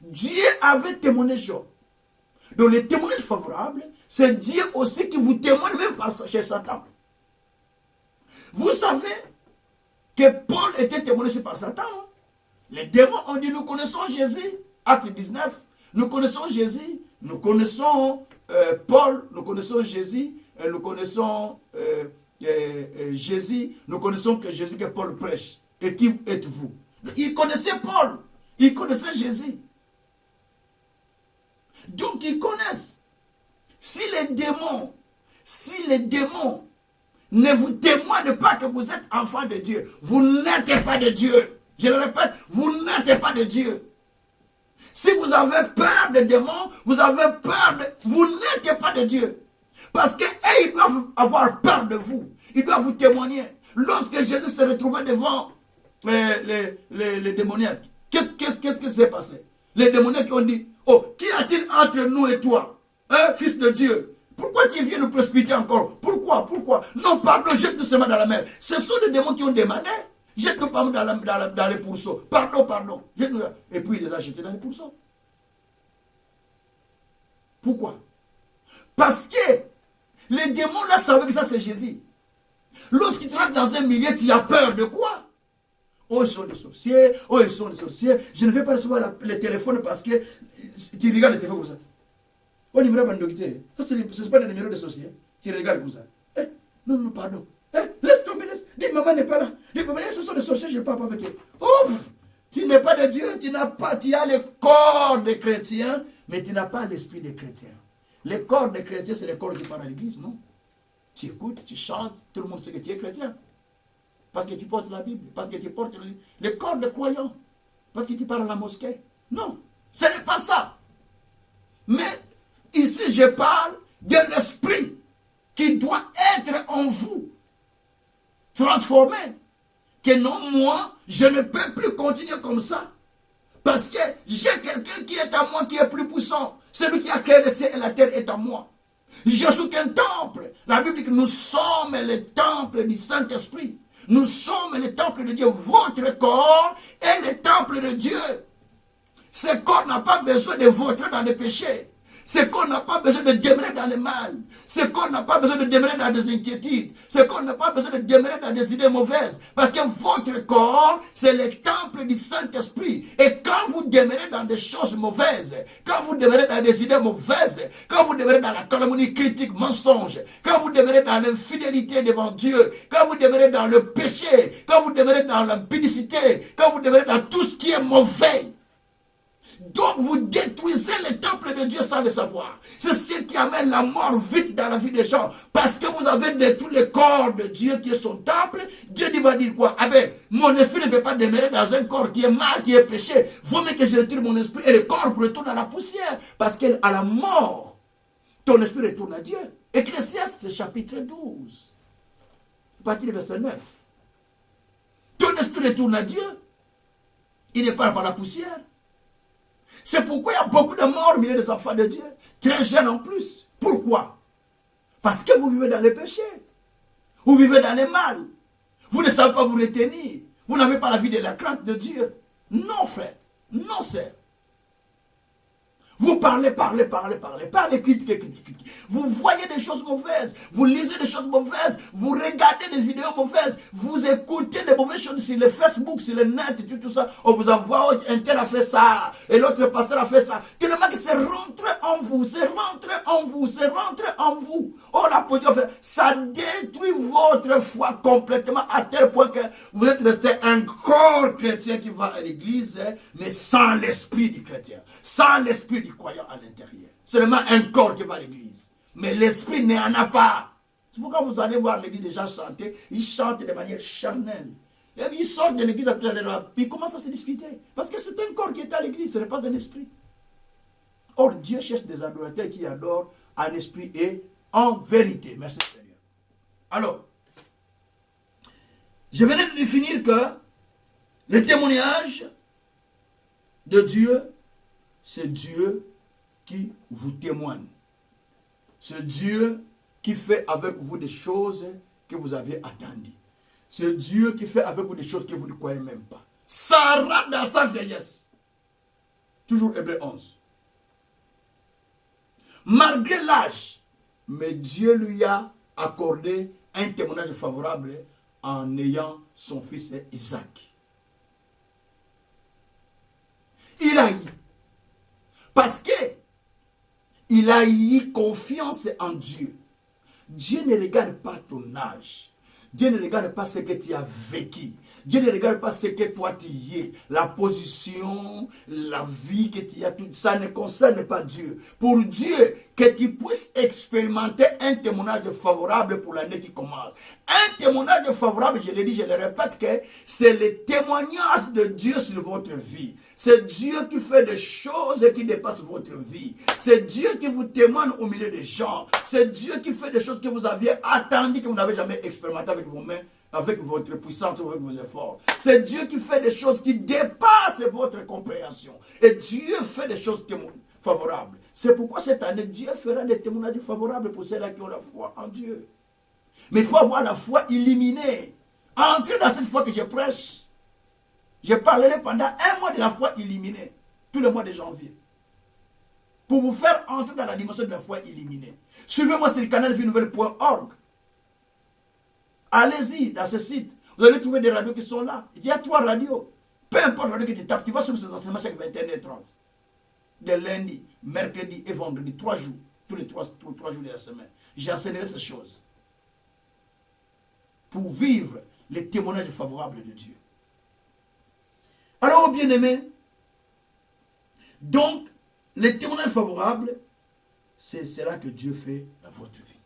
Dieu avait témoigné Job. Donc le témoignage favorable, c'est Dieu aussi qui vous témoigne même chez Satan. Vous savez que Paul était témoigné par Satan. Hein? Les démons ont dit, nous connaissons Jésus. Acte 19. Nous connaissons Jésus. Nous connaissons Paul. Nous connaissons Jésus. Nous connaissons Jésus. Nous connaissons que Jésus que Paul prêche. Et qui êtes-vous? Ils connaissaient Paul. Ils connaissaient Jésus. Donc ils connaissent. Si les démons ne vous témoignent pas que vous êtes enfant de Dieu, vous n'êtes pas de Dieu. Je le répète, vous n'êtes pas de Dieu. Si vous avez peur des démons, vous avez peur de... Vous n'êtes pas de Dieu. Parce qu'ils doivent avoir peur de vous. Ils doivent vous témoigner. Lorsque Jésus se retrouvait devant les démoniaques, qu'est-ce qui s'est passé? Les démoniaques ont dit, oh, qu'y a-t-il entre nous et toi, hein, fils de Dieu? Pourquoi tu viens nous précipiter encore? Pourquoi? Non, pardon, jette-nous seulement dans la mer. Ce sont les démons qui ont demandé. Jette-nous pas dans les pourceaux. Pardon. Et puis il les a jetés dans les pourceaux. Pourquoi? Parce que les démons là savaient que ça c'est Jésus. Lorsqu'ils te rentrent dans un milieu, tu as peur de quoi? Oh, ils sont des sorciers. Je ne vais pas recevoir le téléphone parce que tu regardes le téléphone comme ça. Oh, numéro bandocté. Ça, c'est pas le numéro de sorcier. Tu regardes comme ça. Non, pardon. Laisse tomber, dis, maman n'est pas là. Dis, maman, ce sont des sorciers, je ne parle pas avec eux. Oh, tu n'es pas de Dieu, tu as le corps des chrétiens, mais tu n'as pas l'esprit des chrétiens. Le corps des chrétiens, c'est le corps qui part à l'église, non? Tu écoutes, tu chantes, tout le monde sait que tu es chrétien. Parce que tu portes la Bible, parce que tu portes le corps des croyants, parce que tu pars à la mosquée. Non, ce n'est pas ça. Mais ici, je parle de l'esprit qui doit être en vous, transformé. Que non, moi, je ne peux plus continuer comme ça. Parce que j'ai quelqu'un qui est à moi, qui est plus puissant. Celui qui a créé le ciel et la terre est à moi. Je suis qu'un temple. La Bible dit que nous sommes le temple du Saint-Esprit. Nous sommes le temple de Dieu. Votre corps est le temple de Dieu. Ce corps n'a pas besoin de voter dans les péchés. Ce corps n'a pas besoin de demeurer dans le mal. Ce corps n'a pas besoin de demeurer dans des inquiétudes. Ce corps n'a pas besoin de demeurer dans des idées mauvaises. Parce que votre corps, c'est le temple du Saint-Esprit. Et quand vous demeurez dans des choses mauvaises, quand vous demeurez dans des idées mauvaises, quand vous demeurez dans la calomnie, critique, mensonge, quand vous demeurez dans l'infidélité devant Dieu, quand vous demeurez dans le péché, quand vous demeurez dans l'impudicité, quand vous demeurez dans tout ce qui est mauvais, donc vous détruisez le temple de Dieu sans le savoir. C'est ce qui amène la mort vite dans la vie des gens. Parce que vous avez détruit le corps de Dieu qui est son temple. Dieu va dire quoi? Ah ben, mon esprit ne peut pas demeurer dans un corps qui est mal, qui est péché. Vaut mieux que je retire mon esprit et le corps retourne à la poussière. Parce qu'à la mort, ton esprit retourne à Dieu. Ecclésiaste chapitre 12, à partir du verset 9. retourne à Dieu. Il ne parle pas la poussière. C'est pourquoi il y a beaucoup de morts au milieu des enfants de Dieu. Très jeunes en plus. Pourquoi? Parce que vous vivez dans les péchés. Vous vivez dans les mal. Vous ne savez pas vous retenir. Vous n'avez pas la vie de la crainte de Dieu. Non, frère. Non, sœur. Vous parlez, critiquez. Vous voyez des choses mauvaises, vous lisez des choses mauvaises, vous regardez des vidéos mauvaises, vous écoutez des mauvaises choses sur le Facebook, sur le net, tout ça. On vous envoie, un tel a fait ça, et l'autre pasteur a fait ça. Tellement que c'est rentré en vous, c'est rentré en vous, c'est rentré en vous. Oh, la politique, ça détruit votre foi complètement à tel point que vous êtes resté un corps chrétien qui va à l'église, mais sans l'esprit du chrétien, sans l'esprit du croyant à l'intérieur. Seulement un corps qui va à l'église. Mais l'esprit n'en a pas. C'est pourquoi vous allez voir l'église déjà chanter. Ils chantent de manière charnelle. Et puis ils sortent de l'église après l'heure. Puis ils commencent à se disputer. Parce que c'est un corps qui est à l'église, ce n'est pas un esprit. Or, Dieu cherche des adorateurs qui adorent en esprit et en vérité. Merci Seigneur. Alors, je venais de définir que le témoignage de Dieu, c'est Dieu qui vous témoigne. C'est Dieu qui fait avec vous des choses que vous avez attendues. C'est Dieu qui fait avec vous des choses que vous ne croyez même pas. Sarah dans sa vieillesse. Toujours Hébreux 11. Malgré l'âge, mais Dieu lui a accordé un témoignage favorable en ayant son fils Isaac. Il a eu. Parce que il a eu confiance en Dieu. Dieu ne regarde pas ton âge. Dieu ne regarde pas ce que tu as vécu. Dieu ne regarde pas ce que toi tu y es. La position, la vie que tu as, tout ça ne concerne pas Dieu. Pour Dieu, que tu puisses expérimenter un témoignage favorable pour l'année qui commence. Un témoignage favorable, je l'ai dit, je le répète, que c'est le témoignage de Dieu sur votre vie. C'est Dieu qui fait des choses qui dépassent votre vie. C'est Dieu qui vous témoigne au milieu des gens. C'est Dieu qui fait des choses que vous aviez attendues, que vous n'avez jamais expérimentées avec vos mains, avec votre puissance, avec vos efforts. C'est Dieu qui fait des choses qui dépassent votre compréhension. Et Dieu fait des choses favorables. C'est pourquoi cette année, Dieu fera des témoignages favorables pour ceux-là qui ont la foi en Dieu. Mais il faut avoir la foi illuminée. Entrez dans cette foi que je prêche. Je parlerai pendant un mois de la foi illuminée. Tout le mois de janvier. Pour vous faire entrer dans la dimension de la foi illuminée. Suivez-moi sur le canal vienouvelle.org. Allez-y dans ce site. Vous allez trouver des radios qui sont là. Il y a 3 radios. Peu importe la radio que tu tapes, tu vas sur ces enseignements chaque 21h30. De lundi, mercredi et vendredi. 3 jours. Tous les 3 jours de la semaine. J'enseignerai ces choses. Pour vivre les témoignages favorables de Dieu. Alors, bien-aimés, donc, les témoignages favorables, c'est cela que Dieu fait dans votre vie.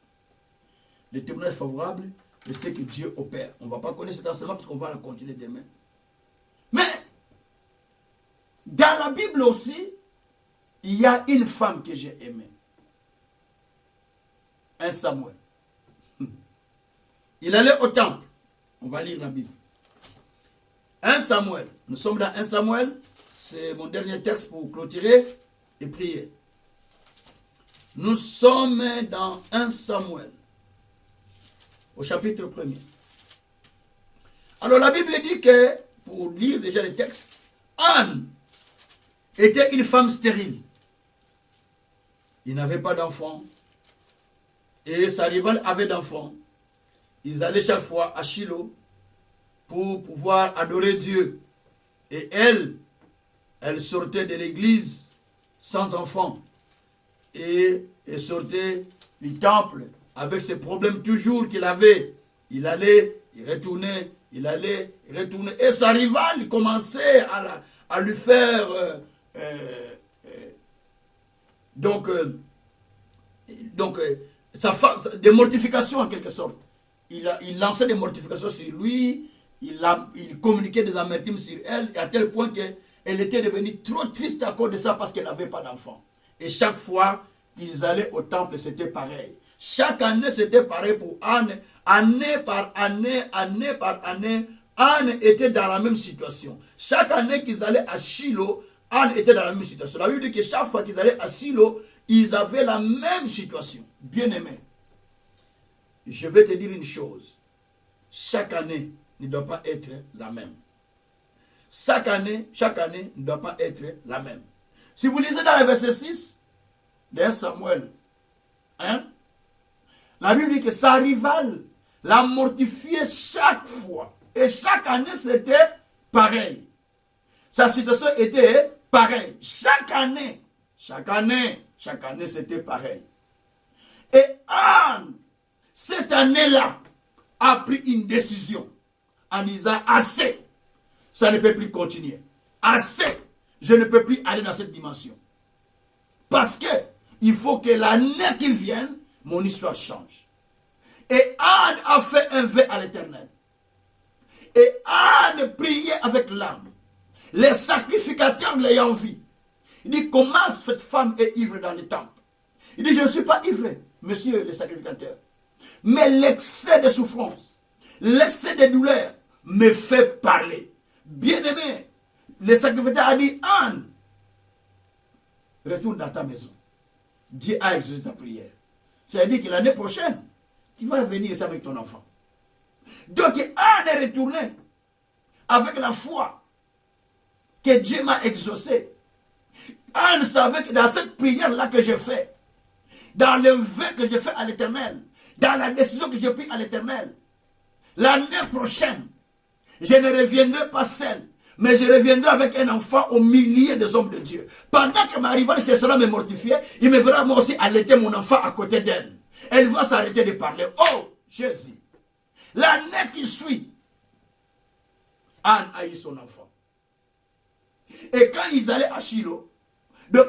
Les témoignages favorables, c'est ce que Dieu opère. On ne va pas connaître cet enseignement parce qu'on va le continuer demain. Mais, dans la Bible aussi, il y a une femme que j'ai aimée. Un Samuel. Il allait au temple. On va lire la Bible. 1 Samuel. Nous sommes dans 1 Samuel. C'est mon dernier texte pour clôturer et prier. Nous sommes dans 1 Samuel. Au chapitre 1er. Alors la Bible dit que, pour lire déjà les textes, Anne était une femme stérile. Il n'avait pas d'enfant. Et sa rivale avait d'enfants. Ils allaient chaque fois à Shiloh pour pouvoir adorer Dieu. Et elle sortait de l'église sans enfant. Et elle sortait du temple avec ses problèmes toujours qu'il avait. Il allait, il retournait, il allait, il retournait. Et sa rivale commençait à lui faire des mortifications en quelque sorte. Il lançait des mortifications sur lui. Il communiquait des amertumes sur elle, à tel point qu'elle était devenue trop triste à cause de ça parce qu'elle n'avait pas d'enfant. Et chaque fois qu'ils allaient au temple, c'était pareil. Chaque année, c'était pareil pour Anne. Année par année, Anne était dans la même situation. Chaque année qu'ils allaient à Shiloh, Anne était dans la même situation. La Bible dit que chaque fois qu'ils allaient à Shiloh, ils avaient la même situation. Bien-aimé, je vais te dire une chose. Chaque année ne doit pas être la même. Chaque année ne doit pas être la même. Si vous lisez dans le verset 6 de Samuel, hein, la Bible dit que sa rivale l'a mortifié chaque fois. Et chaque année, c'était pareil. Sa situation était pareille. Chaque année, c'était pareil. Et Anne, cette année-là, a pris une décision en disant assez, ça ne peut plus continuer. Assez, je ne peux plus aller dans cette dimension. Parce que il faut que l'année qui vienne, mon histoire change. Et Anne a fait un vœu à l'Éternel. Et Anne priait avec l'âme. Les sacrificateurs l'ayant vu. Il dit, comment cette femme est ivre dans le temple? Il dit, je ne suis pas ivre, monsieur le sacrificateur. Mais l'excès de souffrance, l'excès de douleur me fait parler. Bien-aimé, le sacrificateur a dit, Anne, retourne dans ta maison. Dieu a exaucé ta prière. C'est-à-dire que l'année prochaine, tu vas venir ici avec ton enfant. Donc Anne est retournée avec la foi que Dieu m'a exaucé. Anne savait que dans cette prière-là que j'ai faite, dans le vœu que j'ai fait à l'Éternel, dans la décision que j'ai prise à l'Éternel, l'année prochaine, je ne reviendrai pas seul, mais je reviendrai avec un enfant au milieu des hommes de Dieu. Pendant que ma rivale cherchera à me mortifier, il me verra moi aussi allaiter mon enfant à côté d'elle. Elle va s'arrêter de parler. Oh, Jésus. L'année qui suit, Anne a eu son enfant. Et quand ils allaient à Shiloh,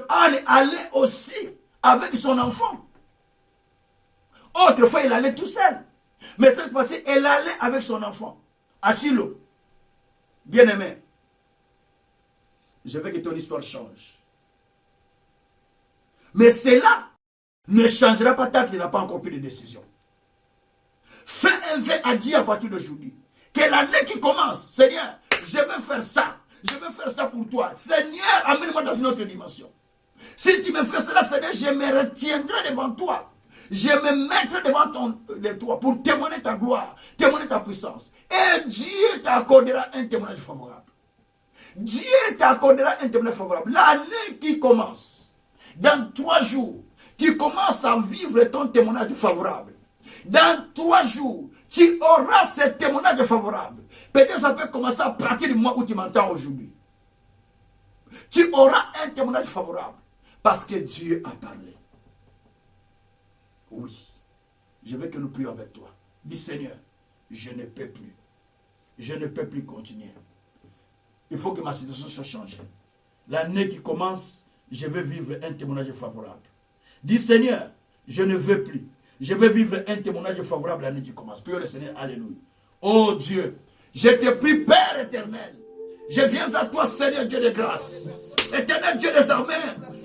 Anne allait aussi avec son enfant. Autrefois, il allait tout seul. Mais cette fois-ci, elle allait avec son enfant. À Shiloh. Bien-aimé, je veux que ton histoire change. Mais cela ne changera pas tant qu'il n'a pas encore pris de décision. Fais un vœu à Dieu à partir d'aujourd'hui. Que l'année qui commence, Seigneur, je vais faire ça. Je vais faire ça pour toi. Seigneur, amène-moi dans une autre dimension. Si tu me fais cela, Seigneur, je me retiendrai devant toi. Je me mettrai devant toi pour témoigner ta gloire, témoigner ta puissance. Et Dieu t'accordera un témoignage favorable. Dieu t'accordera un témoignage favorable. L'année qui commence, dans 3 jours, tu commences à vivre ton témoignage favorable. Dans 3 jours, tu auras ce témoignage favorable. Peut-être ça peut commencer à partir du mois où tu m'entends aujourd'hui. Tu auras un témoignage favorable parce que Dieu a parlé. Oui, je veux que nous prions avec toi. Dis Seigneur, je ne peux plus. Je ne peux plus continuer. Il faut que ma situation soit changée. L'année qui commence, je veux vivre un témoignage favorable. Dis Seigneur, je ne veux plus. Je veux vivre un témoignage favorable l'année qui commence. Prions le Seigneur, alléluia. Oh Dieu, je te prie Père éternel. Je viens à toi Seigneur Dieu de grâce. Éternel Dieu des armées,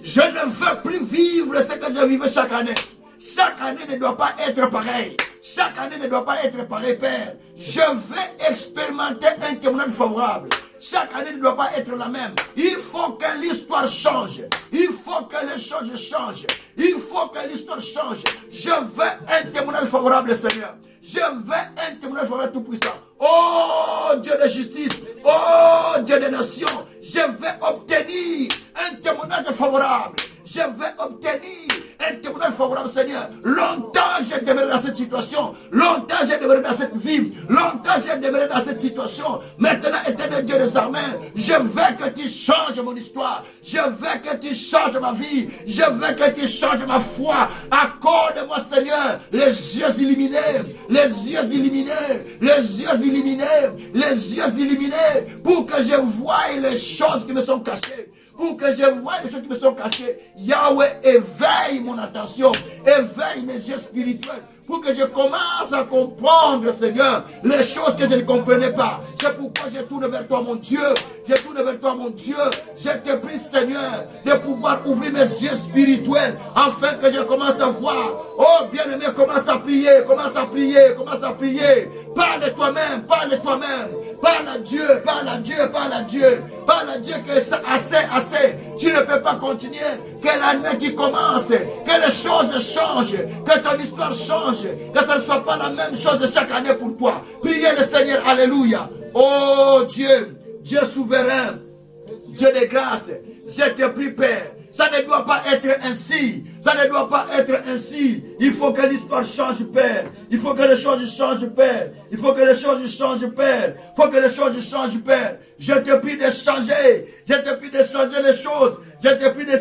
je ne veux plus vivre ce que je vivais chaque année. Chaque année ne doit pas être pareil. Chaque année ne doit pas être pareil, Père. Je vais expérimenter un témoignage favorable. Chaque année ne doit pas être la même. Il faut que l'histoire change. Il faut que les choses changent. Il faut que l'histoire change. Je veux un témoignage favorable, Seigneur. Je veux un témoignage favorable tout-puissant. Oh Dieu de justice. Oh Dieu des nations. Je vais obtenir un témoignage favorable. Je vais obtenir un témoignage favorable, Seigneur. Longtemps j'ai demeuré dans cette situation. Longtemps j'ai demeuré dans cette vie. Longtemps j'ai demeuré dans cette situation. Maintenant, éternel Dieu des armées, je veux que tu changes mon histoire. Je veux que tu changes ma vie. Je veux que tu changes ma foi. Accorde-moi, Seigneur, les yeux illuminés. Les yeux illuminés. Les yeux illuminés. Les yeux illuminés. Pour que je voie les choses qui me sont cachées. Pour que je voie les choses qui me sont cachées. Yahweh, éveille mon attention. Éveille mes yeux spirituels. Pour que je commence à comprendre, Seigneur, les choses que je ne comprenais pas. C'est pourquoi je tourne vers toi, mon Dieu. Je tourne vers toi, mon Dieu. Je te prie, Seigneur, de pouvoir ouvrir mes yeux spirituels afin que je commence à voir. Oh, bien-aimé, commence à prier, commence à prier, commence à prier. Parle de toi-même, parle de toi-même. parle à Dieu, parle à Dieu, parle à Dieu, parle à Dieu que c'est assez, tu ne peux pas continuer, que l'année qui commence, que les choses changent, que ton histoire change, que ça ne soit pas la même chose chaque année pour toi. Priez le Seigneur, alléluia. Oh Dieu, Dieu souverain, Dieu de grâce, je te prie Père. Ça ne doit pas être ainsi. Ça ne doit pas être ainsi. Il faut que l'histoire change, Père. Il faut que les choses changent, Père. Il faut que les choses changent, Père. Il faut que les choses changent, Père. Je te prie de changer. Je te prie de changer les choses. Je te prie de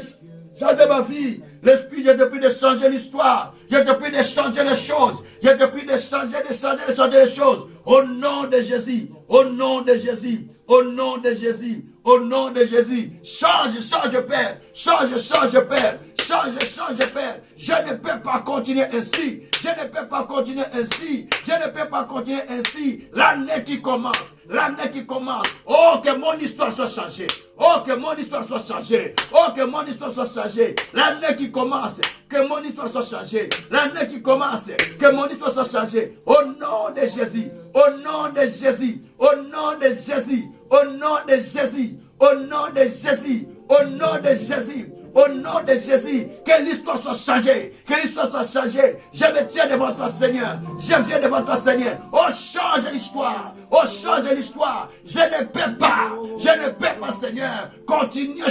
changer ma vie. L'Esprit, je te prie de changer l'histoire. Je te prie de changer les choses. Je te prie de changer les choses. Au nom de Jésus. Au nom de Jésus. Au nom de Jésus. Au nom de Jésus. Change, Père. Change, Père. Change, Père. Je ne peux pas continuer ainsi. Je ne peux pas continuer ainsi. Je ne peux pas continuer ainsi. L'année qui commence. L'année qui commence. Oh, que mon histoire soit changée. Oh, que mon histoire soit changée. Oh, que mon histoire soit changée. L'année qui commence. Que mon histoire soit changée. L'année qui commence. Que mon histoire soit changée. Au nom de Jésus. Au nom de Jésus. Au nom de Jésus. Au nom de Jésus. Au nom de Jésus. Au nom de Jésus. Au nom de Jésus, que l'histoire soit changée. Que l'histoire soit changée. Je me tiens devant toi, Seigneur. Je viens devant toi, Seigneur. Oh, change l'histoire. Oh, change l'histoire. Je ne peux pas, Seigneur, continuer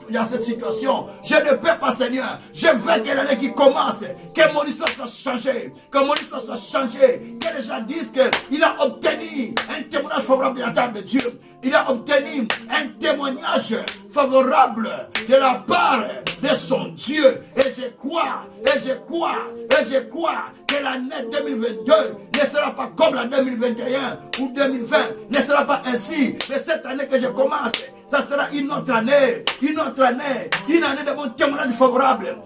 dans cette situation. Je ne peux pas, Seigneur. Je veux que l'année qui commence, que mon histoire soit changée. Que mon histoire soit changée. Que les gens disent qu'il a obtenu un témoignage favorable de la part de Dieu. Il a obtenu un témoignage favorable de la part de son Dieu. Et je crois que l'année 2022 ne sera pas comme la 2021 ou 2020. Ne sera pas ainsi. Mais cette année que je commence, ça sera une autre année, une année de mon témoignage favorable,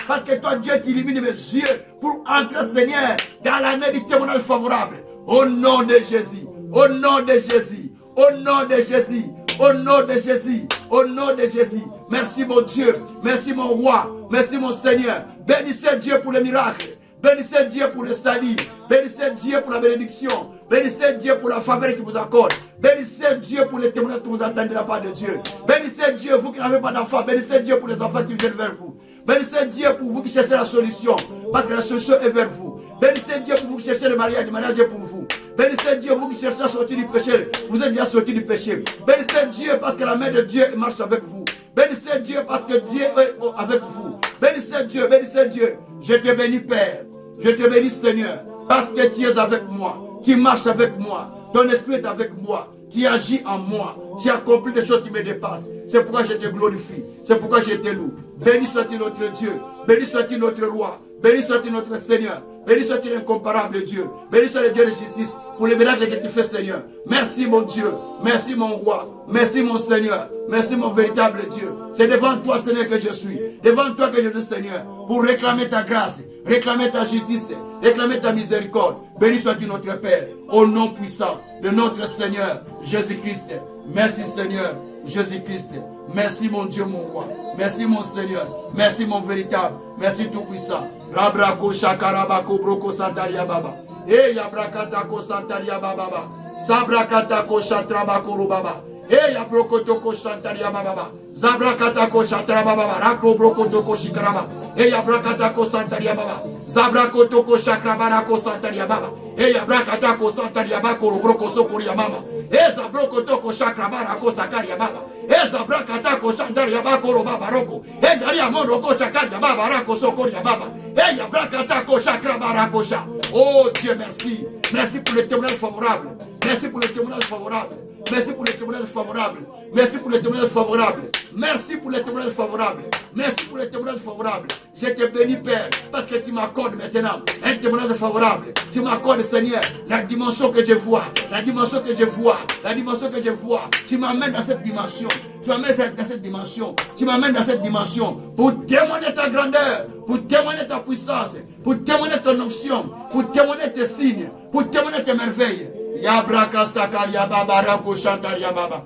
parce que toi Dieu t'illumine mes yeux pour entrer, Seigneur, dans l'année du témoignage favorable. Au nom de Jésus, au nom de Jésus, au nom de Jésus, au nom de Jésus, au nom de Jésus. Merci mon Dieu, merci mon roi, merci mon Seigneur. Bénissez Dieu pour le miracle, bénissez Dieu pour le salut, bénissez Dieu pour la bénédiction, bénissez Dieu pour la faveur qu'il vous accorde. Bénissez Dieu pour les témoignages que vous attendez de la part de Dieu. Bénissez Dieu, vous qui n'avez pas d'enfants, bénissez Dieu pour les enfants qui viennent vers vous. Bénissez Dieu pour vous qui cherchez la solution, parce que la solution est vers vous. Bénissez Dieu pour vous qui cherchez le mariage est pour vous. Bénissez Dieu, vous qui cherchez à sortir du péché, vous êtes déjà sortis du péché. Bénissez Dieu parce que la main de Dieu marche avec vous. Bénissez Dieu parce que Dieu est avec vous. Bénissez Dieu, bénissez Dieu. Je te bénis Père, je te bénis Seigneur, parce que tu es avec moi, tu marches avec moi, ton esprit est avec moi. Tu agis en moi, tu accomplis des choses qui me dépassent. C'est pourquoi je te glorifie, c'est pourquoi je te loue. Béni soit-il notre Dieu, béni soit-il notre roi, béni soit-il notre Seigneur, béni soit-il incomparable Dieu, béni soit le Dieu de justice pour les miracles que tu fais Seigneur. Merci mon Dieu, merci mon roi, merci mon Seigneur, merci mon véritable Dieu. C'est devant toi Seigneur que je suis, devant toi que je suis Seigneur, pour réclamer ta grâce, réclamer ta justice, réclamer ta miséricorde. Béni soit-il notre Père, au nom puissant de notre Seigneur Jésus-Christ. Merci Seigneur Jésus-Christ. Merci mon Dieu, mon roi. Merci mon Seigneur. Merci mon véritable. Merci tout puissant. Rabrako shakarabako broko santaria baba. E yabrakata ko santaria baba. Sabrakata ko shatrabako rubaba. E yabrokoto ko santaria baba. Zabrakata ko shatraba baba. Rakro brokoto ko shikaraba. E yabrakata ko santaria baba. Zabrakoto ko shakrabara ko santaria baba. E yabrakata ko santaria bako rubroko sokuria mama. E zabrokoto ko shakrabara ko sakaria baba. Esa brakata ko shandaria bako ro baba roko. E daria mono ko shakaria baba rako sokoria baba. E ya brakata ko shakrabara ko sha. Oh Dieu merci. Merci pour le témoignage favorable. Merci pour le témoignage favorable. Merci pour les témoignages favorables. Merci pour les témoignages favorables. Merci pour les témoignages favorables. Merci pour les témoignages favorables. Je te bénis Père parce que tu m'accordes maintenant un témoignage favorable. Tu m'accordes Seigneur la dimension que je vois. La dimension que je vois. La dimension que je vois. Tu m'amènes dans cette dimension. Tu m'amènes dans cette dimension. Tu m'amènes dans cette dimension pour témoigner ta grandeur, pour témoigner ta puissance, pour témoigner ton onction, pour témoigner tes signes, pour témoigner tes merveilles. Yabraka sakaria baba rako shantaria baba.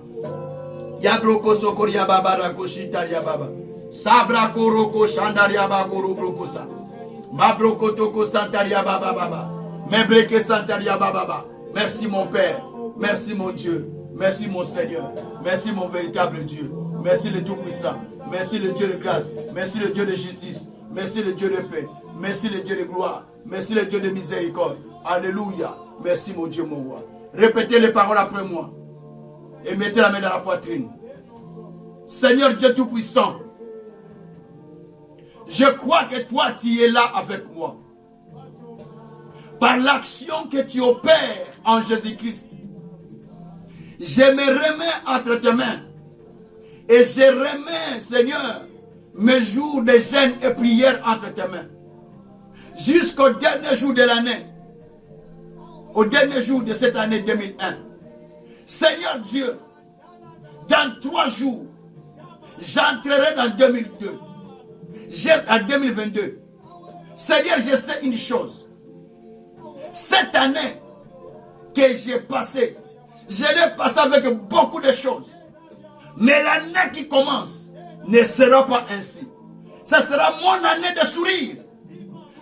Yabroko sokoria baba rako shintaria baba. Sabrako roko shandaria baba roko sa. Mabroko toko santaria baba baba. Mebreke santaria baba baba. Merci mon Père. Merci mon Dieu. Merci mon Seigneur. Merci mon véritable Dieu. Merci le Tout-Puissant. Merci le Dieu de grâce. Merci le Dieu de justice. Merci le Dieu de paix. Merci le Dieu de gloire. Merci le Dieu de miséricorde. Alléluia. Merci mon Dieu, mon roi. Répétez les paroles après moi. Et mettez la main dans la poitrine. Seigneur Dieu Tout-Puissant, je crois que toi tu es là avec moi. Par l'action que tu opères en Jésus-Christ, je me remets entre tes mains. Et je remets, Seigneur, mes jours de jeûne et prière entre tes mains. Jusqu'au dernier jour de l'année. Au dernier jour de cette année 2001. Seigneur Dieu, dans 3 jours, j'entrerai dans 2002. En 2022. Seigneur, je sais une chose. Cette année que j'ai passée, je l'ai passée avec beaucoup de choses. Mais l'année qui commence ne sera pas ainsi. Ça sera mon année de sourire.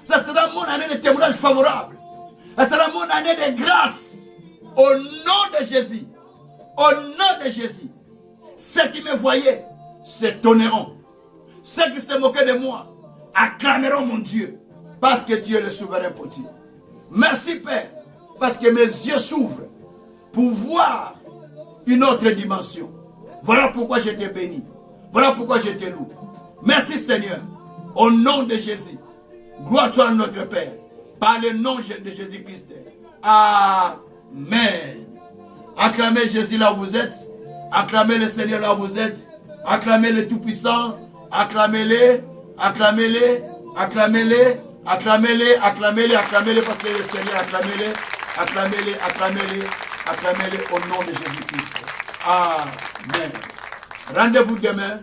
Ça sera mon année de témoignage favorable. Ça sera mon année de grâce. Au nom de Jésus. Au nom de Jésus. Ceux qui me voyaient s'étonneront. Ceux qui se moquaient de moi acclameront mon Dieu. Parce que Dieu est le souverain potier. Merci Père. Parce que mes yeux s'ouvrent pour voir une autre dimension. Voilà pourquoi je t'ai béni. Voilà pourquoi je te loue. Merci Seigneur. Au nom de Jésus. Gloire à toi notre Père. Par le nom de Jésus-Christ. Amen. Acclamez Jésus là où vous êtes. Acclamez le Seigneur là où vous êtes. Acclamez le Tout-Puissant. Acclamez-les. Acclamez-les. Acclamez-les. Acclamez-les. Acclamez-les. Acclamez-les parce que le Seigneur. Acclamez-les. Acclamez-les. Acclamez-les. Acclamez-les au nom de Jésus-Christ. Amen. Rendez-vous demain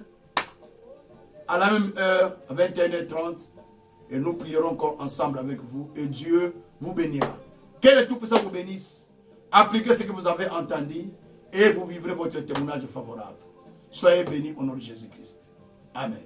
à la même heure, à 21h30. Et nous prierons encore ensemble avec vous. Et Dieu vous bénira. Que le Tout-Puissant vous bénisse. Appliquez ce que vous avez entendu. Et vous vivrez votre témoignage favorable. Soyez bénis au nom de Jésus-Christ. Amen.